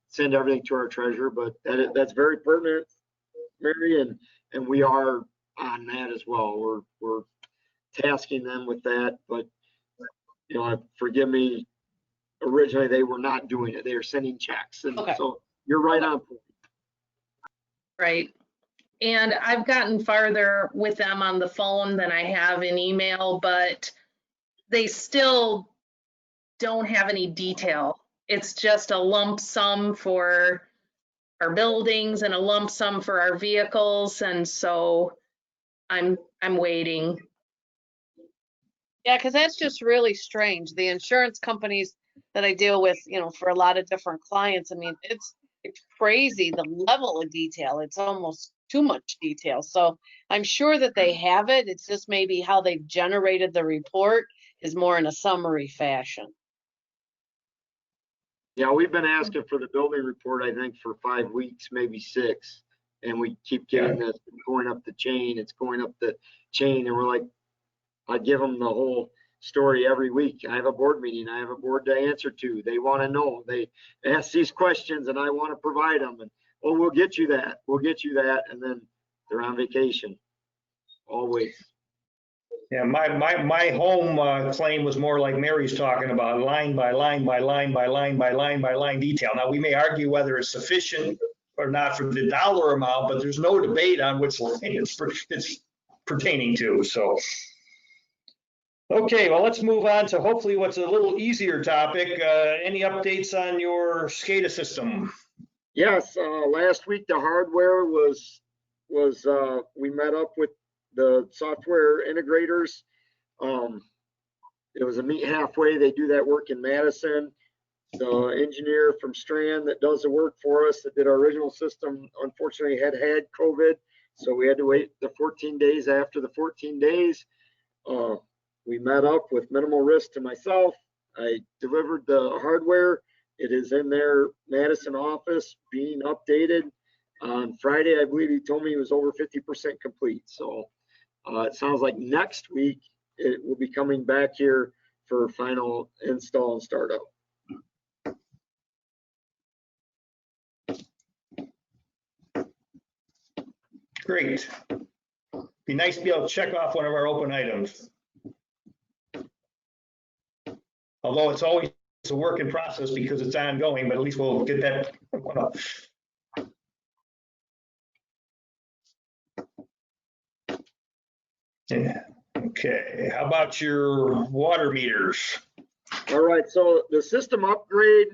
send everything to our treasurer. But that's very pertinent, Mary, and we are on that as well. We're tasking them with that, but forgive me, originally they were not doing it. They were sending checks, and Okay. So you're right on point. Right. And I've gotten farther with them on the phone than I have in email, but they still don't have any detail. It's just a lump sum for our buildings and a lump sum for our vehicles. And so I'm waiting. Yeah, because that's just really strange. The insurance companies that I deal with, for a lot of different clients, I mean, it's crazy, the level of detail. It's almost too much detail. So I'm sure that they have it. It's just maybe how they've generated the report is more in a summary fashion. Yeah, we've been asking for the building report, I think, for 5 weeks, maybe 6, and we keep getting this going up the chain. It's going up the chain, and we're like, I give them the whole story every week. I have a board meeting. I have a board to answer to. They want to know. They ask these questions, and I want to provide them. And we'll get you that. We'll get you that. And then they're on vacation. Always. Yeah, my home claim was more like Mary's talking about, line by line by line by line by line by line detail. Now, we may argue whether it's sufficient or not for the dollar amount, but there's no debate on which line it's pertaining to. So. Okay, well, let's move on to hopefully what's a little easier topic. Any updates on your SCADA system? Yes, last week the hardware was we met up with the software integrators. It was a meet halfway. They do that work in Madison. The engineer from Strand that does the work for us that did our original system, unfortunately had COVID, so we had to wait the 14 days. After the 14 days, we met up with minimal risk to myself. I delivered the hardware. It is in their Madison office being updated. On Friday, I believe he told me it was over 50% complete. So it sounds like next week it will be coming back here for final install and startup. Great. Be nice to be able to check off one of our open items. Although it's always it's a work in process because it's ongoing, but at least we'll get that one up. Yeah. Okay, how about your water meters? All right, so the system upgrade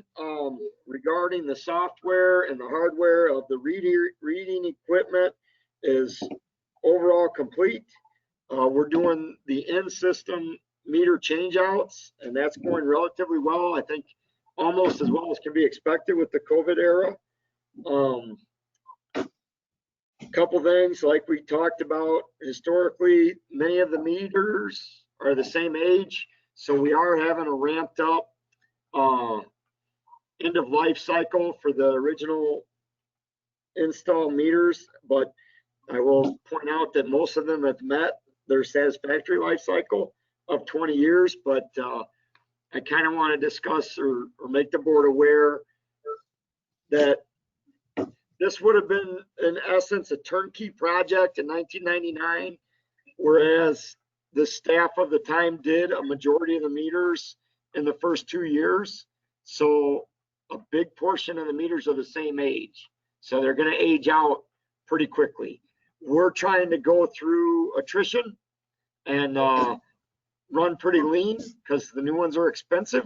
regarding the software and the hardware of the reading equipment is overall complete. We're doing the in-system meter changeouts, and that's going relatively well. I think almost as well as can be expected with the COVID era. Couple things like we talked about historically, many of the meters are the same age. So we are having a ramped up end of life cycle for the original install meters, but I will point out that most of them have met their satisfactory life cycle of 20 years, but I kind of want to discuss or make the board aware that this would have been, in essence, a turnkey project in 1999, whereas the staff of the time did a majority of the meters in the first 2 years. So a big portion of the meters are the same age. So they're going to age out pretty quickly. We're trying to go through attrition and run pretty lean because the new ones are expensive.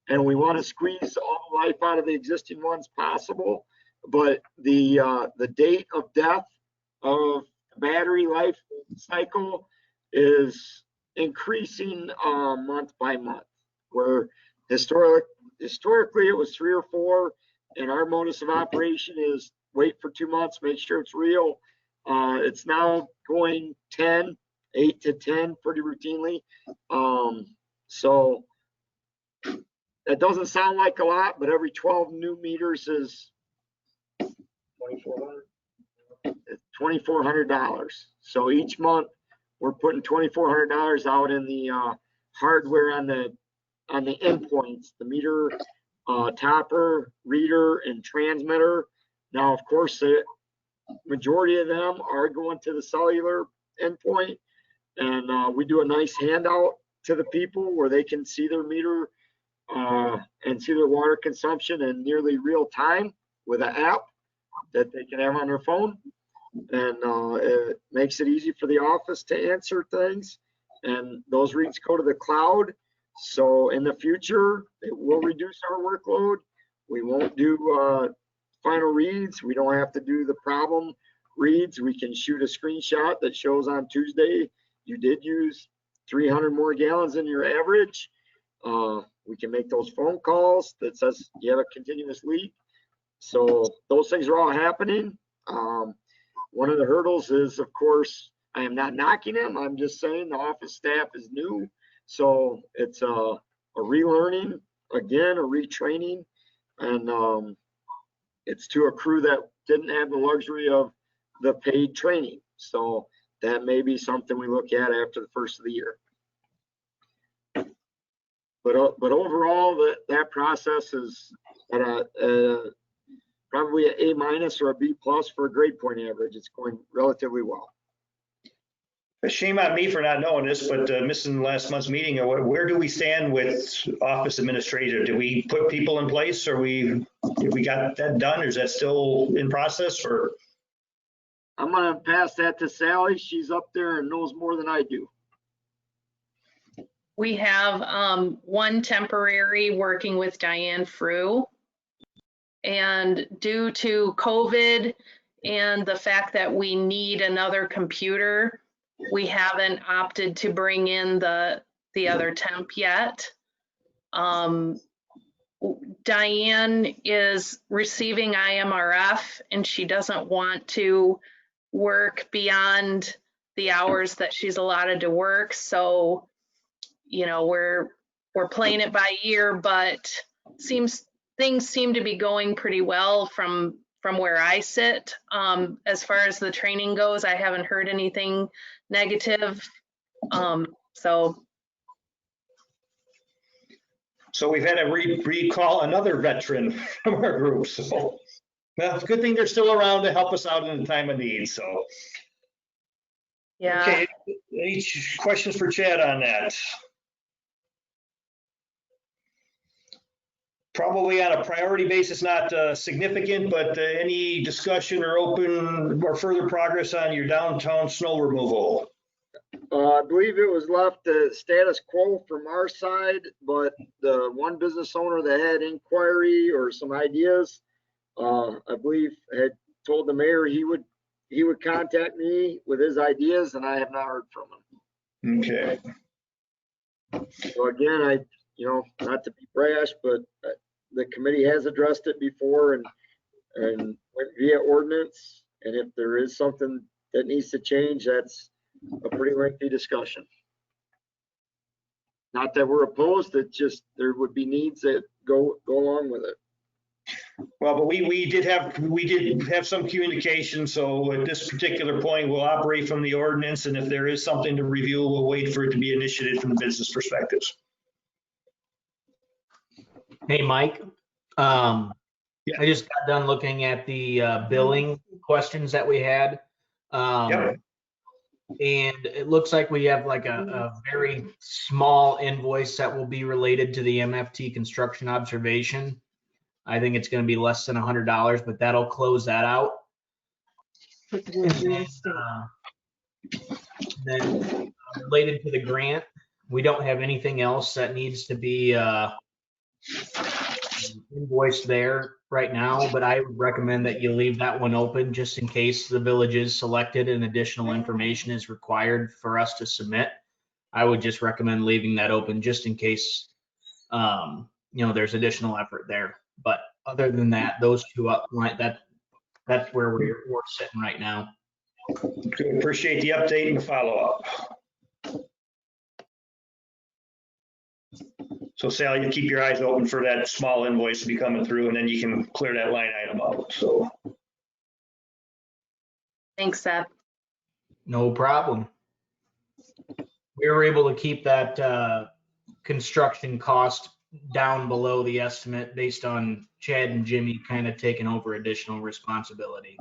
And we want to squeeze all the life out of the existing ones possible. But the date of death of battery life cycle is increasing month by month, where historically it was 3 or 4, and our modus of operation is wait for 2 months, make sure it's real. It's now going 10, 8 to 10 pretty routinely. So that doesn't sound like a lot, but every 12 new meters is $2,400. So each month we're putting $2,400 out in the hardware on the endpoints, the meter, topper, reader, and transmitter. Now, of course, the majority of them are going to the cellular endpoint, and we do a nice handout to the people where they can see their meter and see their water consumption in nearly real time with an app that they can have on their phone. And it makes it easy for the office to answer things. And those reads go to the cloud. So in the future, it will reduce our workload. We won't do final reads. We don't have to do the problem reads. We can shoot a screenshot that shows on Tuesday you did use 300 more gallons than your average. We can make those phone calls that says you have a continuous leak. So those things are all happening. One of the hurdles is, of course, I am not knocking them. I'm just saying the office staff is new. So it's a relearning, again, a retraining. And it's to a crew that didn't have the luxury of the paid training. So that may be something we look at after the first of the year. But overall, that process is at probably an A- or a B+ for a grade point average. It's going relatively well. Shame on me for not knowing this, but missing last month's meeting, where do we stand with office administrator? Did we put people in place, or if we got that done, or is that still in process? Or I'm going to pass that to Sally. She's up there and knows more than I do. We have one temporary working with Diane Frew. And due to COVID and the fact that we need another computer, we haven't opted to bring in the other temp yet. Diane is receiving IMRF, and she doesn't want to work beyond the hours that she's allotted to work. So, you know, we're playing it by ear, but things seem to be going pretty well from where I sit. As far as the training goes, I haven't heard anything negative. So we've had to recall another veteran from our group. So, well, it's a good thing they're still around to help us out in the time of need. So, yeah. Okay, any questions for Chad on that? Probably on a priority basis, not significant, but any discussion or open or further progress on your downtown snow removal? I believe it was left the status quo from our side, but the one business owner that had inquiry or some ideas, I believe had told the mayor he would contact me with his ideas, and I have not heard from him. Okay. So again, not to be brash, but the committee has addressed it before and went via ordinance. And if there is something that needs to change, that's a pretty lengthy discussion. Not that we're opposed, it's just there would be needs that go along with it. Well, but we did have some communication, so at this particular point, we'll operate from the ordinance, and if there is something to review, we'll wait for it to be initiated from the business perspectives. Hey, Mike. I just got done looking at the billing questions that we had. Yep. And it looks like we have like a very small invoice that will be related to the MFT construction observation. I think it's going to be less than $100, but that'll close that out. And then related to the grant, we don't have anything else that needs to be invoiced there right now, but I would recommend that you leave that one open just in case the village is selected and additional information is required for us to submit. I would just recommend leaving that open just in case, there's additional effort there. But other than that, those two up, that's where we're sitting right now. Okay, appreciate the update and the follow-up. So Sally, you keep your eyes open for that small invoice to be coming through, and then you can clear that line item out. So. Thanks, Seth. No problem. We were able to keep that construction cost down below the estimate based on Chad and Jimmy kind of taking over additional responsibility.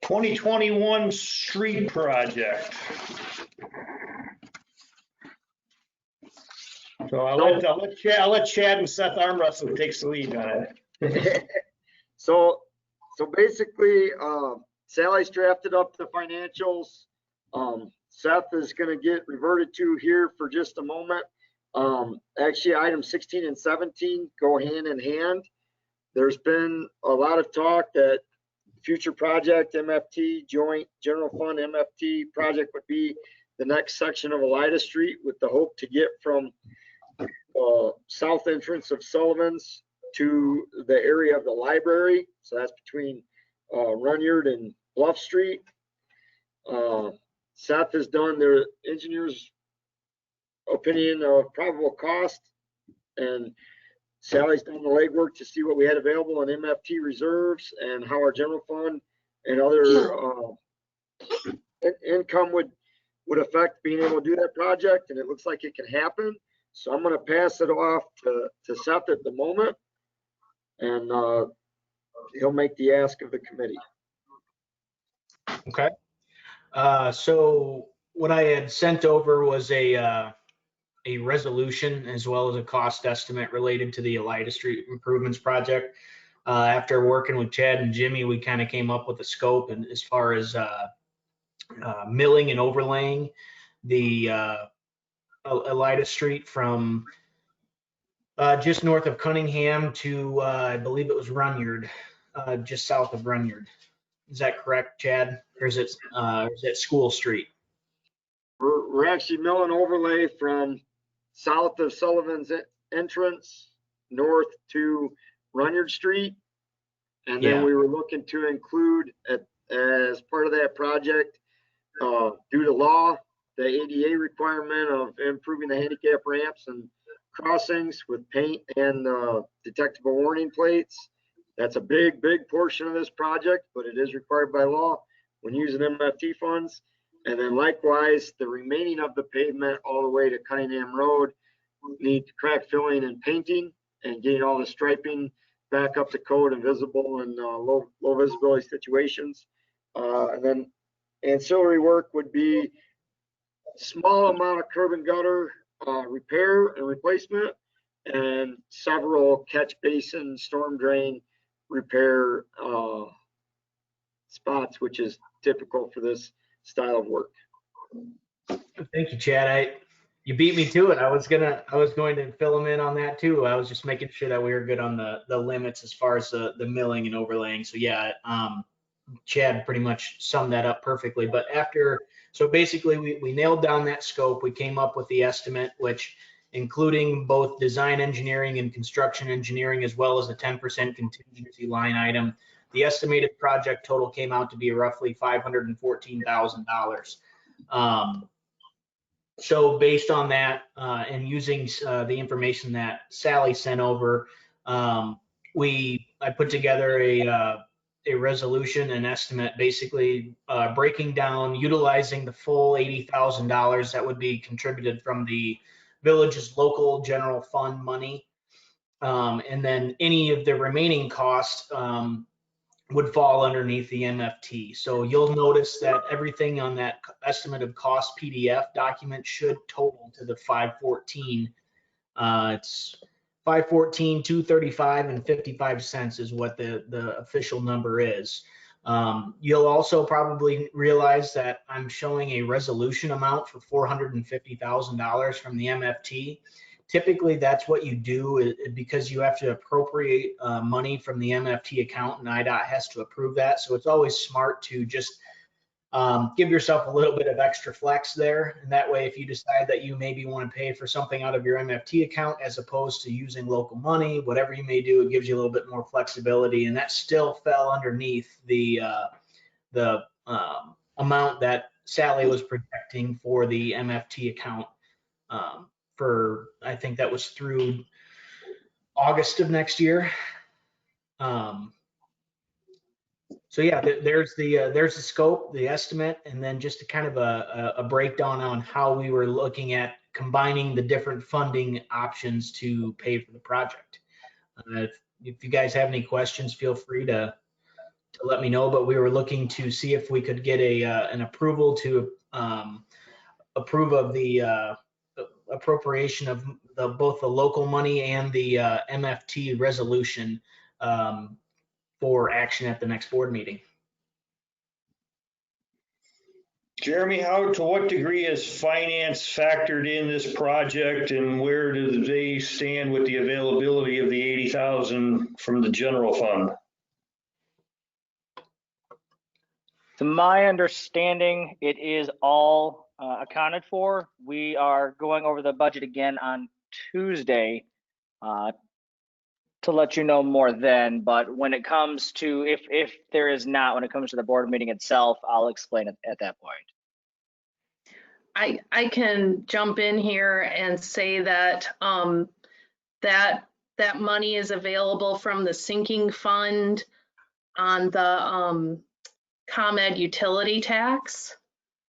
'21 street project. So I'll let Chad and Seth arm wrestle takes the lead on it. So basically, Sally's drafted up the financials. Seth is going to get reverted to here for just a moment. Actually, items 16 and 17 go hand in hand. There's been a lot of talk that future project MFT, joint general fund MFT project would be the next section of Elida Street with the hope to get from south entrance of Sullivan's to the area of the library. So that's between Runyard and Bluff Street. Seth has done their engineer's opinion of probable cost, and Sally's done the legwork to see what we had available in MFT reserves and how our general fund and other income would affect being able to do that project, and it looks like it can happen. So I'm going to pass it off to Seth at the moment, and he'll make the ask of the committee. Okay. So what I had sent over was a resolution as well as a cost estimate related to the Elida Street improvements project. After working with Chad and Jimmy, we kind of came up with a scope, and as far as milling and overlaying the Elida Street from just north of Cunningham to I believe it was Runyard, just south of Runyard. Is that correct, Chad? Or is it School Street? We're actually milling overlay from south of Sullivan's entrance north to Runyard Street. And then we were looking to include as part of that project, due to law, the ADA requirement of improving the handicap ramps and crossings with paint and detectable warning plates. That's a big portion of this project, but it is required by law when using MFT funds. And then likewise, the remaining of the pavement all the way to Cunningham Road needs crack filling and painting and getting all the striping back up to code and visible in low visibility situations. And then ancillary work would be small amount of curb and gutter repair and replacement, and several catch basin, storm drain repair spots, which is typical for this style of work. Thank you, Chad. You beat me to it. I was going to fill them in on that too. I was just making sure that we were good on the limits as far as the milling and overlaying. So yeah, Chad pretty much summed that up perfectly. But so basically we nailed down that scope. We came up with the estimate, which including both design engineering and construction engineering, as well as a 10% contingency line item. The estimated project total came out to be roughly $514,000. So based on that, and using the information that Sally sent over, I put together a resolution, an estimate, basically breaking down, utilizing the full $80,000 that would be contributed from the village's local general fund money, and then any of the remaining costs would fall underneath the MFT. So you'll notice that everything on that estimate of cost PDF document should total to the 514. It's 514, 235 and 55 cents is what the official number is. You'll also probably realize that I'm showing a resolution amount for $450,000 from the MFT. Typically, that's what you do because you have to appropriate money from the MFT account, and IDOT has to approve that. So it's always smart to just give yourself a little bit of extra flex there. And that way, if you decide that you maybe want to pay for something out of your MFT account as opposed to using local money, whatever you may do, it gives you a little bit more flexibility. And that still fell underneath the amount that Sally was projecting for the MFT account. I think that was through August of next year. So yeah, there's the scope, the estimate, and then just a kind of a breakdown on how we were looking at combining the different funding options to pay for the project. If you guys have any questions, feel free to let me know, but we were looking to see if we could get an approval to approve of the appropriation of both the local money and the MFT resolution for action at the next board meeting. Jeremy, to what degree is finance factored in this project, and where do they stand with the availability of the $80,000 from the general fund? To my understanding, it is all accounted for. We are going over the budget again on Tuesday to let you know more then. But when it comes to, if there is not, when it comes to the board meeting itself, I'll explain it at that point. I can jump in here and say that that money is available from the sinking fund on the ComEd utility tax.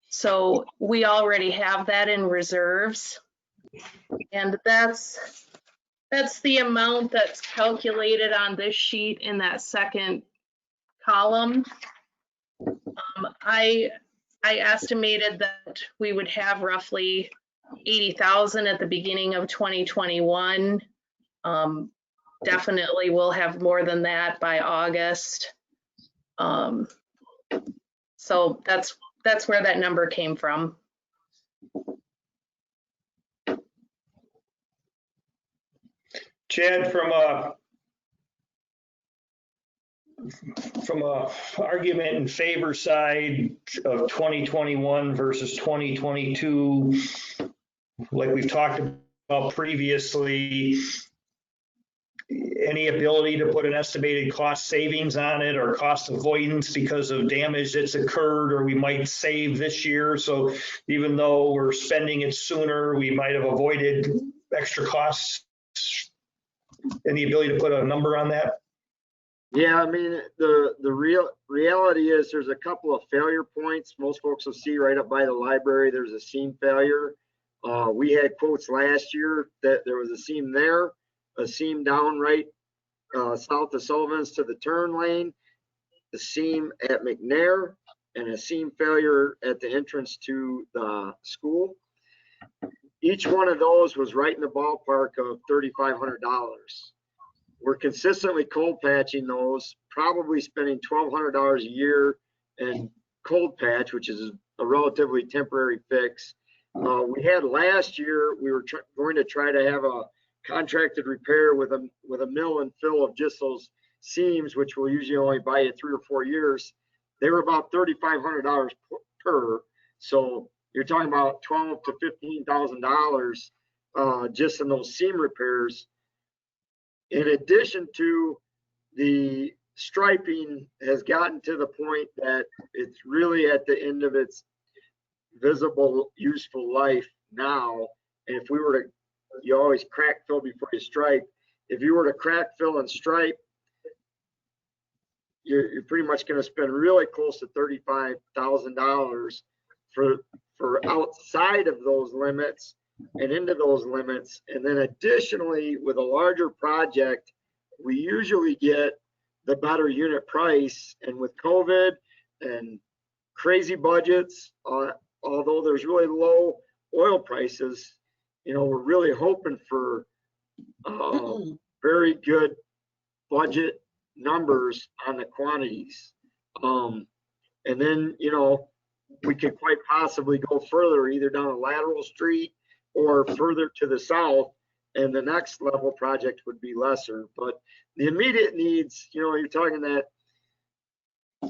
So we already have that in reserves, and that's the amount that's calculated on this sheet in that second column. I estimated that we would have roughly 80,000 at the beginning of 2021. Definitely we'll have more than that by August. So that's where that number came from. Chad, from a argument in favor side of 2021 versus 2022, like we've talked about previously, any ability to put an estimated cost savings on it or cost avoidance because of damage that's occurred or we might save this year? So even though we're spending it sooner, we might have avoided extra costs. Any ability to put a number on that? Yeah, I mean, the reality is there's a couple of failure points. Most folks will see right up by the library, there's a seam failure. We had quotes last year that there was a seam there, a seam down right south of Sullivan's to the turn lane, the seam at McNair, and a seam failure at the entrance to the school. Each one of those was right in the ballpark of $3,500. We're consistently cold patching those, probably spending $1,200 a year in cold patch, which is a relatively temporary fix. We had last year, we were going to try to have a contracted repair with a mill and fill of just those seams, which will usually only buy you 3 or 4 years. They were about $3,500 per. So you're talking about $12,000 to $15,000 just in those seam repairs. In addition to the striping has gotten to the point that it's really at the end of its visible useful life now. And if we were to, you always crack fill before you stripe. If you were to crack fill and stripe, you're pretty much going to spend really close to $35,000 for outside of those limits and into those limits. And then additionally, with a larger project, we usually get the better unit price. And with COVID and crazy budgets, although there's really low oil prices, you know, we're really hoping for very good budget numbers on the quantities. And then, you know, we could quite possibly go further, either down a lateral street or further to the south, and the next level project would be lesser. But the immediate needs, you know, you're talking that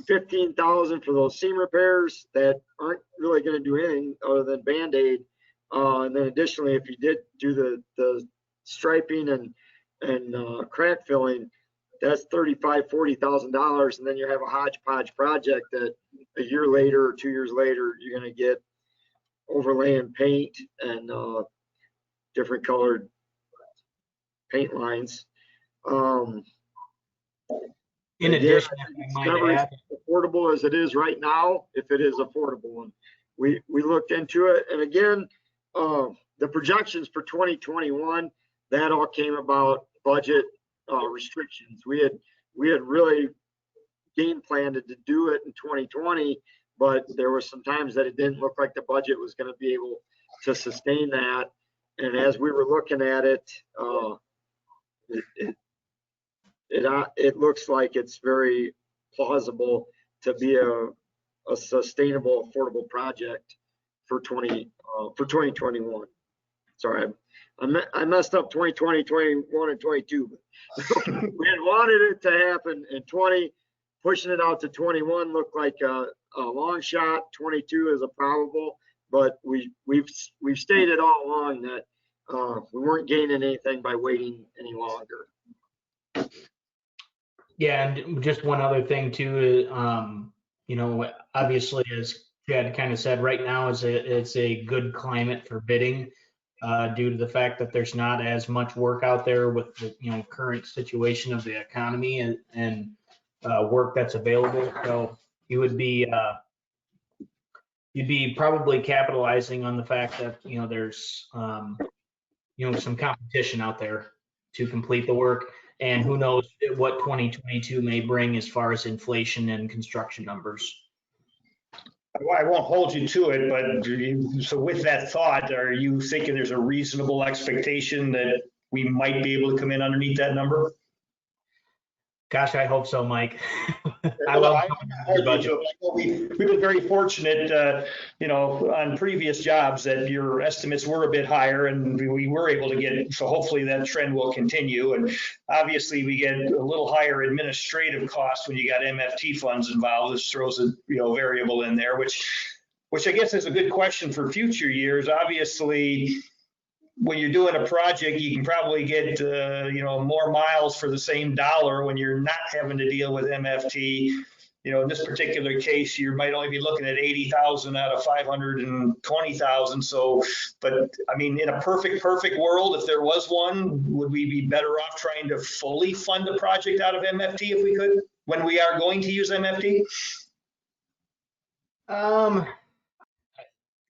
$15,000 for those seam repairs that aren't really going to do anything other than Band-Aid. And then additionally, if you did do the striping and crack filling, that's $35,000, $40,000, and then you have a hodgepodge project that a year later or 2 years later you're going to get overlaying paint and different colored paint lines. In addition, it's never as affordable as it is right now, if it is affordable. And we looked into it, and again, the projections for 2021, that all came about budget restrictions. We had really game planned to do it in 2020, but there were some times that it didn't look like the budget was going to be able to sustain that. And as we were looking at it, it looks like it's very plausible to be a sustainable, affordable project for 2021. Sorry, I messed up 2020, 21, and 22. We had wanted it to happen in 20. Pushing it out to 21 looked like a long shot. 22 is a probable, but we've stated all along that we weren't gaining anything by waiting any longer. Yeah, and just one other thing too, you know, obviously as Chad kind of said, right now it's a good climate for bidding due to the fact that there's not as much work out there with the, you know, current situation of the economy and work that's available. So you would be you'd be probably capitalizing on the fact that, you know, there's you know, some competition out there to complete the work. And who knows what 2022 may bring as far as inflation and construction numbers. I won't hold you to it, but so with that thought, are you thinking there's a reasonable expectation that we might be able to come in underneath that number? Gosh, I hope so, Mike. We've been very fortunate, you know, on previous jobs that your estimates were a bit higher and we were able to get, so hopefully that trend will continue. And obviously we get a little higher administrative costs when you got MFT funds involved. This throws a, you know, variable in there, which I guess is a good question for future years. Obviously, when you're doing a project, you can probably get, you know, more miles for the same dollar when you're not having to deal with MFT. You know, in this particular case, you might only be looking at 80,000 out of 520,000. So, but I mean, in a perfect world, if there was one, would we be better off trying to fully fund a project out of MFT if we could, when we are going to use MFT?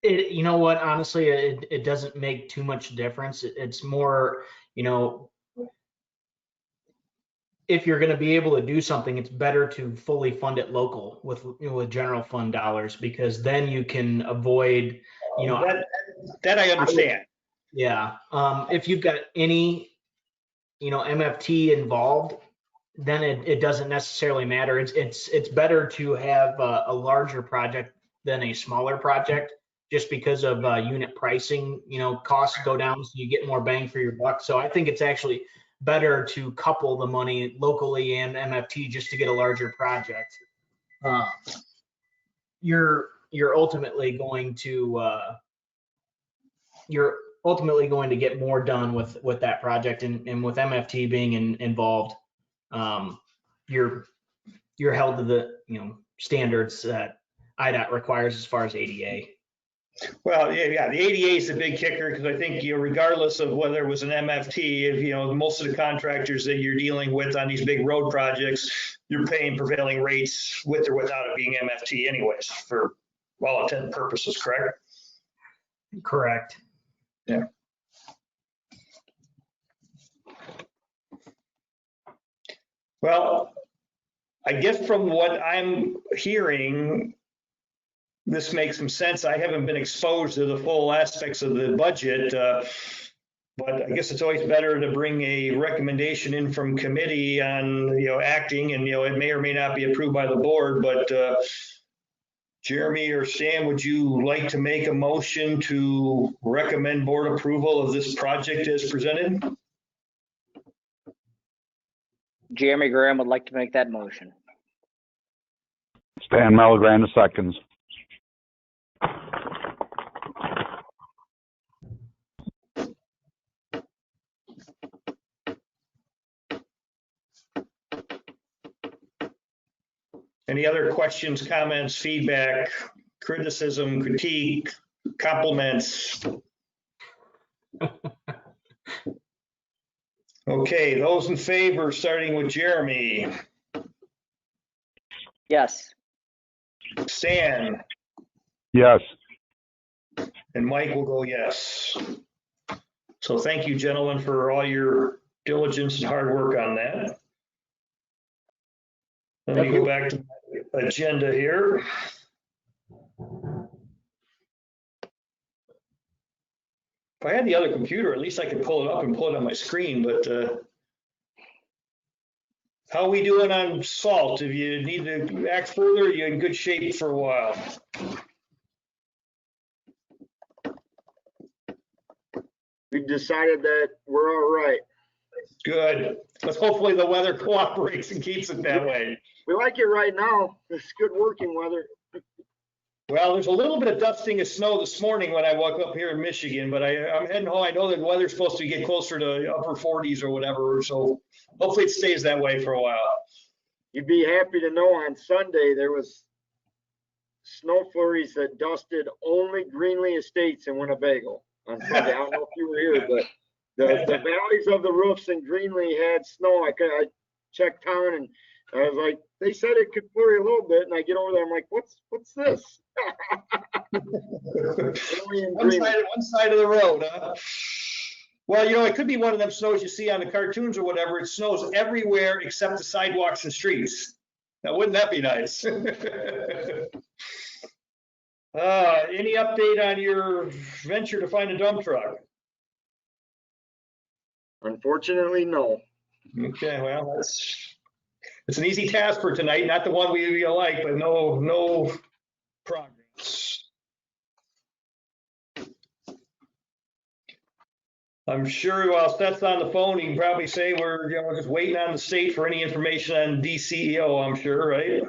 You know what, honestly, it doesn't make too much difference. It's more, you know, if you're going to be able to do something, it's better to fully fund it local with, with general fund dollars, because then you can avoid, That I understand. Yeah. If you've got any, MFT involved, then it doesn't necessarily matter. It's better to have a larger project than a smaller project, just because of unit pricing. Costs go down, so you get more bang for your buck. So I think it's actually better to couple the money locally and MFT just to get a larger project. You're ultimately going to get more done with that project, and with MFT being involved, you're held to the standards that IDOT requires as far as ADA. Well, yeah, the ADA is the big kicker, because I think, regardless of whether it was an MFT, if, most of the contractors that you're dealing with on these big road projects, you're paying prevailing rates with or without it being MFT anyways, for all intent and purposes, correct? Correct. Yeah. Well, I guess from what I'm hearing, this makes some sense. I haven't been exposed to the full aspects of the budget, but I guess it's always better to bring a recommendation in from committee on, acting, and, it may or may not be approved by the board, but Jeremy or Sam, would you like to make a motion to recommend board approval of this project as presented? Jeremy Graham would like to make that motion. Stan Malagran, seconds. Any other questions, comments, feedback, criticism, critique, compliments? Okay, those in favor, starting with Jeremy. Yes. Stan. Yes. And Mike will go yes. So thank you, gentlemen, for all your diligence and hard work on that. Let me go back to my agenda here. If I had the other computer, at least I could pull it up and pull it on my screen, but how are we doing on salt? If you need to act further, you're in good shape for a while. We decided that we're all right. Good. Let's hopefully the weather cooperates and keeps it that way. We like it right now. It's good working weather. Well, there's a little bit of dusting of snow this morning when I woke up here in Michigan, but I'm heading home. I know that the weather's supposed to get closer to upper 40s or whatever, so hopefully it stays that way for a while. You'd be happy to know on Sunday there was snow flurries that dusted only Greenlee Estates in Winnebago on Sunday. I don't know if you were here, but the valleys of the roofs in Greenlee had snow. I checked town and I was like, they said it could flurry a little bit, and I get over there, I'm like, what's this? One side of the road, huh? Well, it could be one of them snows you see on the cartoons or whatever. It snows everywhere except the sidewalks and streets. Now, wouldn't that be nice? Any update on your venture to find a dump truck? Unfortunately, no. Okay, well, it's an easy task for tonight, not the one we like, but no progress. I'm sure while Seth's on the phone, he can probably say we're just waiting on the state for any information on DCEO, I'm sure, right?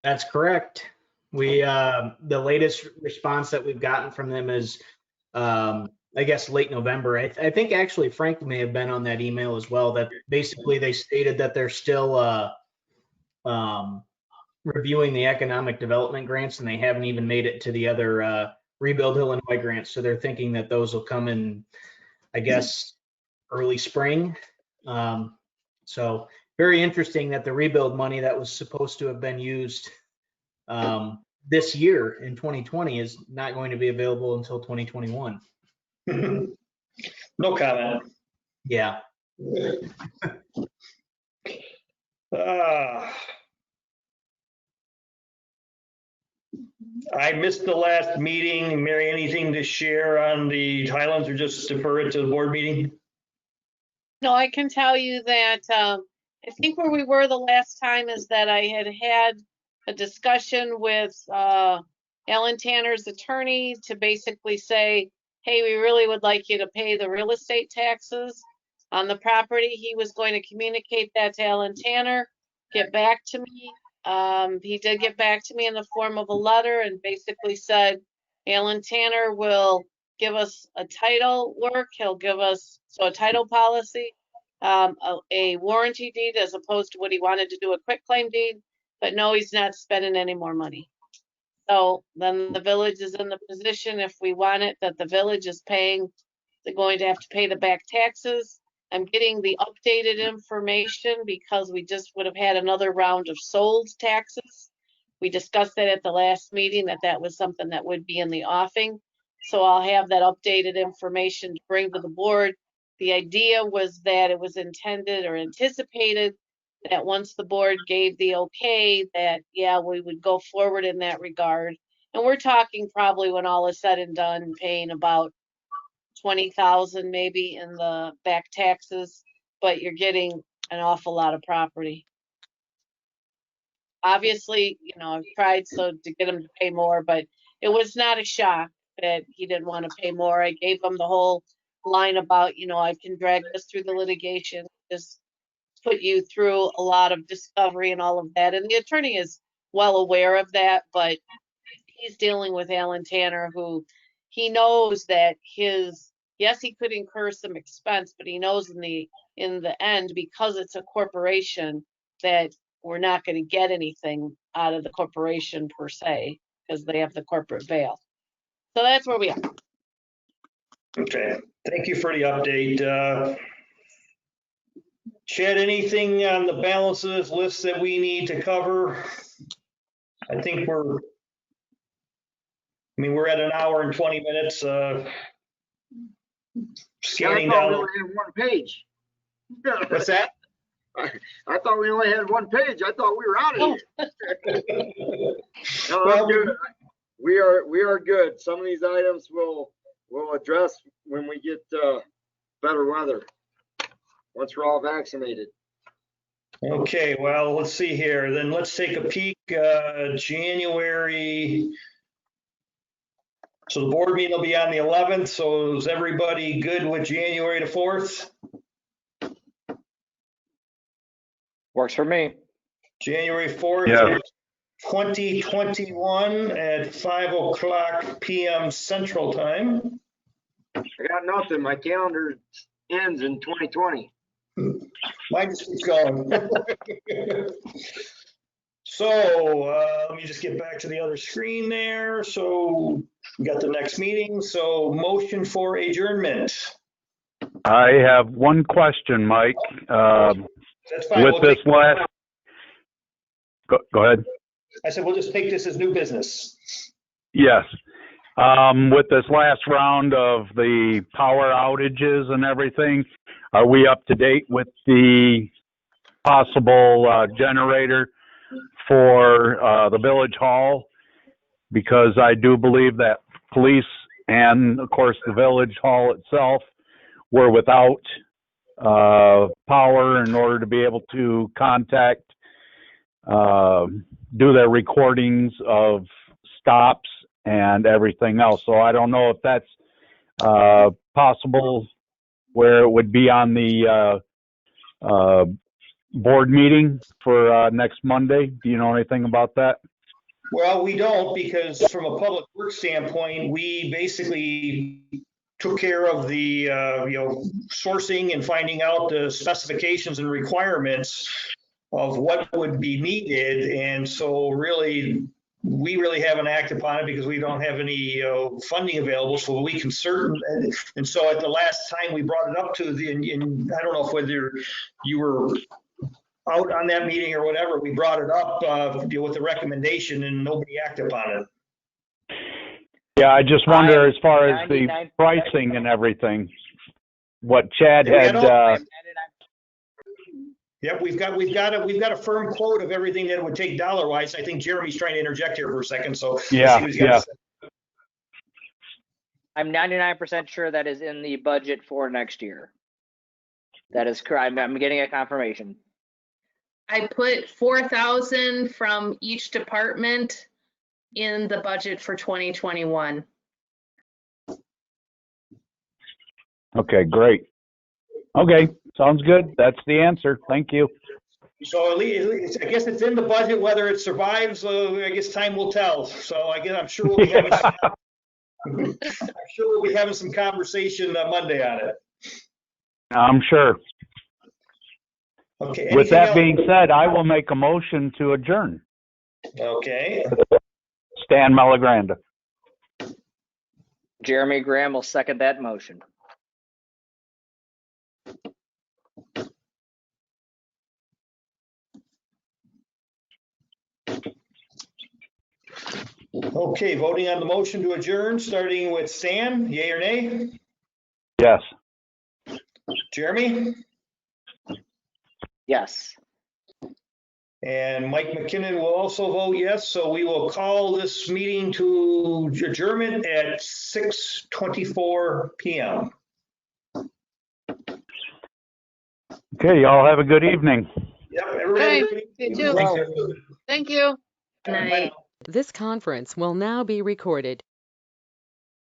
That's correct. We the latest response that we've gotten from them is I guess late November. I think actually Frank may have been on that email as well, that basically they stated that they're still reviewing the economic development grants, and they haven't even made it to the other Rebuild Illinois grants. So they're thinking that those will come in, I guess, early spring. So very interesting that the rebuild money that was supposed to have been used this year in 2020 is not going to be available until 2021. No comment. Yeah. I missed the last meeting. Mary, anything to share on the Highlands or just defer it to the board meeting? No, I can tell you that, I think where we were the last time is that I had a discussion with, Alan Tanner's attorney to basically say, hey, we really would like you to pay the real estate taxes on the property. He was going to communicate that to Alan Tanner, get back to me. He did get back to me in the form of a letter and basically said, Alan Tanner will give us a title work. He'll give us, so a title policy, a warranty deed as opposed to what he wanted to do, a quitclaim deed. But no, he's not spending any more money. So then the village is in the position, if we want it, that the village is paying, they're going to have to pay the back taxes. I'm getting the updated information because we just would have had another round of sold taxes. We discussed that at the last meeting, that was something that would be in the offing. So I'll have that updated information to bring to the board. The idea was that it was intended or anticipated that once the board gave the okay, that, yeah, we would go forward in that regard. And we're talking probably, when all is said and done, paying about 20,000 maybe in the back taxes, but you're getting an awful lot of property. Obviously, you know, I've tried to get him to pay more, but it was not a shock that he didn't want to pay more. I gave him the whole line about, you know, I can drag this through the litigation, just put you through a lot of discovery and all of that. And the attorney is well aware of that, but he's dealing with Alan Tanner, who he knows that yes, he could incur some expense, but he knows in the end, because it's a corporation, that we're not going to get anything out of the corporation per se, because they have the corporate veil. So that's where we are. Okay, thank you for the update. Chad, anything on the balances list that we need to cover? I think we're at an hour and 20 minutes. Scanning I thought down. we only had one page. What's that? I thought we only had one page. I thought we were out of here. No, Well, I'm good. We are good. Some of these items we'll address when we get better weather. Once we're all vaccinated. Okay, well, let's see here. Then let's take a peek. January. So the board meeting will be on the 11th. So is everybody good with January the 4th? Works for me. January 4th, Yeah. 2021 at 5:00 p.m. Central Time. I got nothing. My calendar ends in 2020. Mine just keeps going. So let me just get back to the other screen there. So we got the next meeting. So motion for adjournment. I have one question, Mike. That's fine. With this last, go ahead. I said, we'll just take this as new business. Yes. With this last round of the power outages and everything, are we up to date with the possible generator for the village hall? Because I do believe that police and, of course, the village hall itself were without power in order to be able to contact, do their recordings of stops and everything else. So I don't know if that's possible where it would be on the board meeting for next Monday. Do you know anything about that? Well, we don't, because from a public works standpoint, we basically took care of the sourcing and finding out the specifications and requirements of what would be needed. And so really, we really haven't acted upon it because we don't have any funding available. So we can and so at the last time we brought it up to and I don't know if whether you were out on that meeting or whatever, we brought it up with the recommendation and nobody acted upon it. Yeah, I just wonder as far as the pricing and everything, what Chad had. Yep, we've got a firm quote of everything that it would take dollar wise. I think Jeremy's trying to interject here for a second, so. let's see Yeah, what he's got to yeah. say. I'm 99% sure that is in the budget for next year. That is correct. I'm getting a confirmation. I put 4,000 from each department in the budget for 2021. Okay, great. Okay, sounds good. That's the answer. Thank you. So at least, I guess it's in the budget, whether it survives, I guess time will tell. So I guess I'm sure we'll be having some conversation Monday on it. I'm sure. Okay. With anything that else? being said, I will make a motion to adjourn. Okay. Stan Malagranda. Jeremy Graham will second that motion. Okay, voting on the motion to adjourn, starting with Stan, yay or nay? Yes. Jeremy? Yes. And Mike McKinnon will also vote yes, so we will call this meeting to adjournment at 6:24 PM. Okay, y'all have a good evening. Yep, everybody. Okay, you too. Thanks, everybody. Thank you. Night. Bye now. This conference will now be recorded.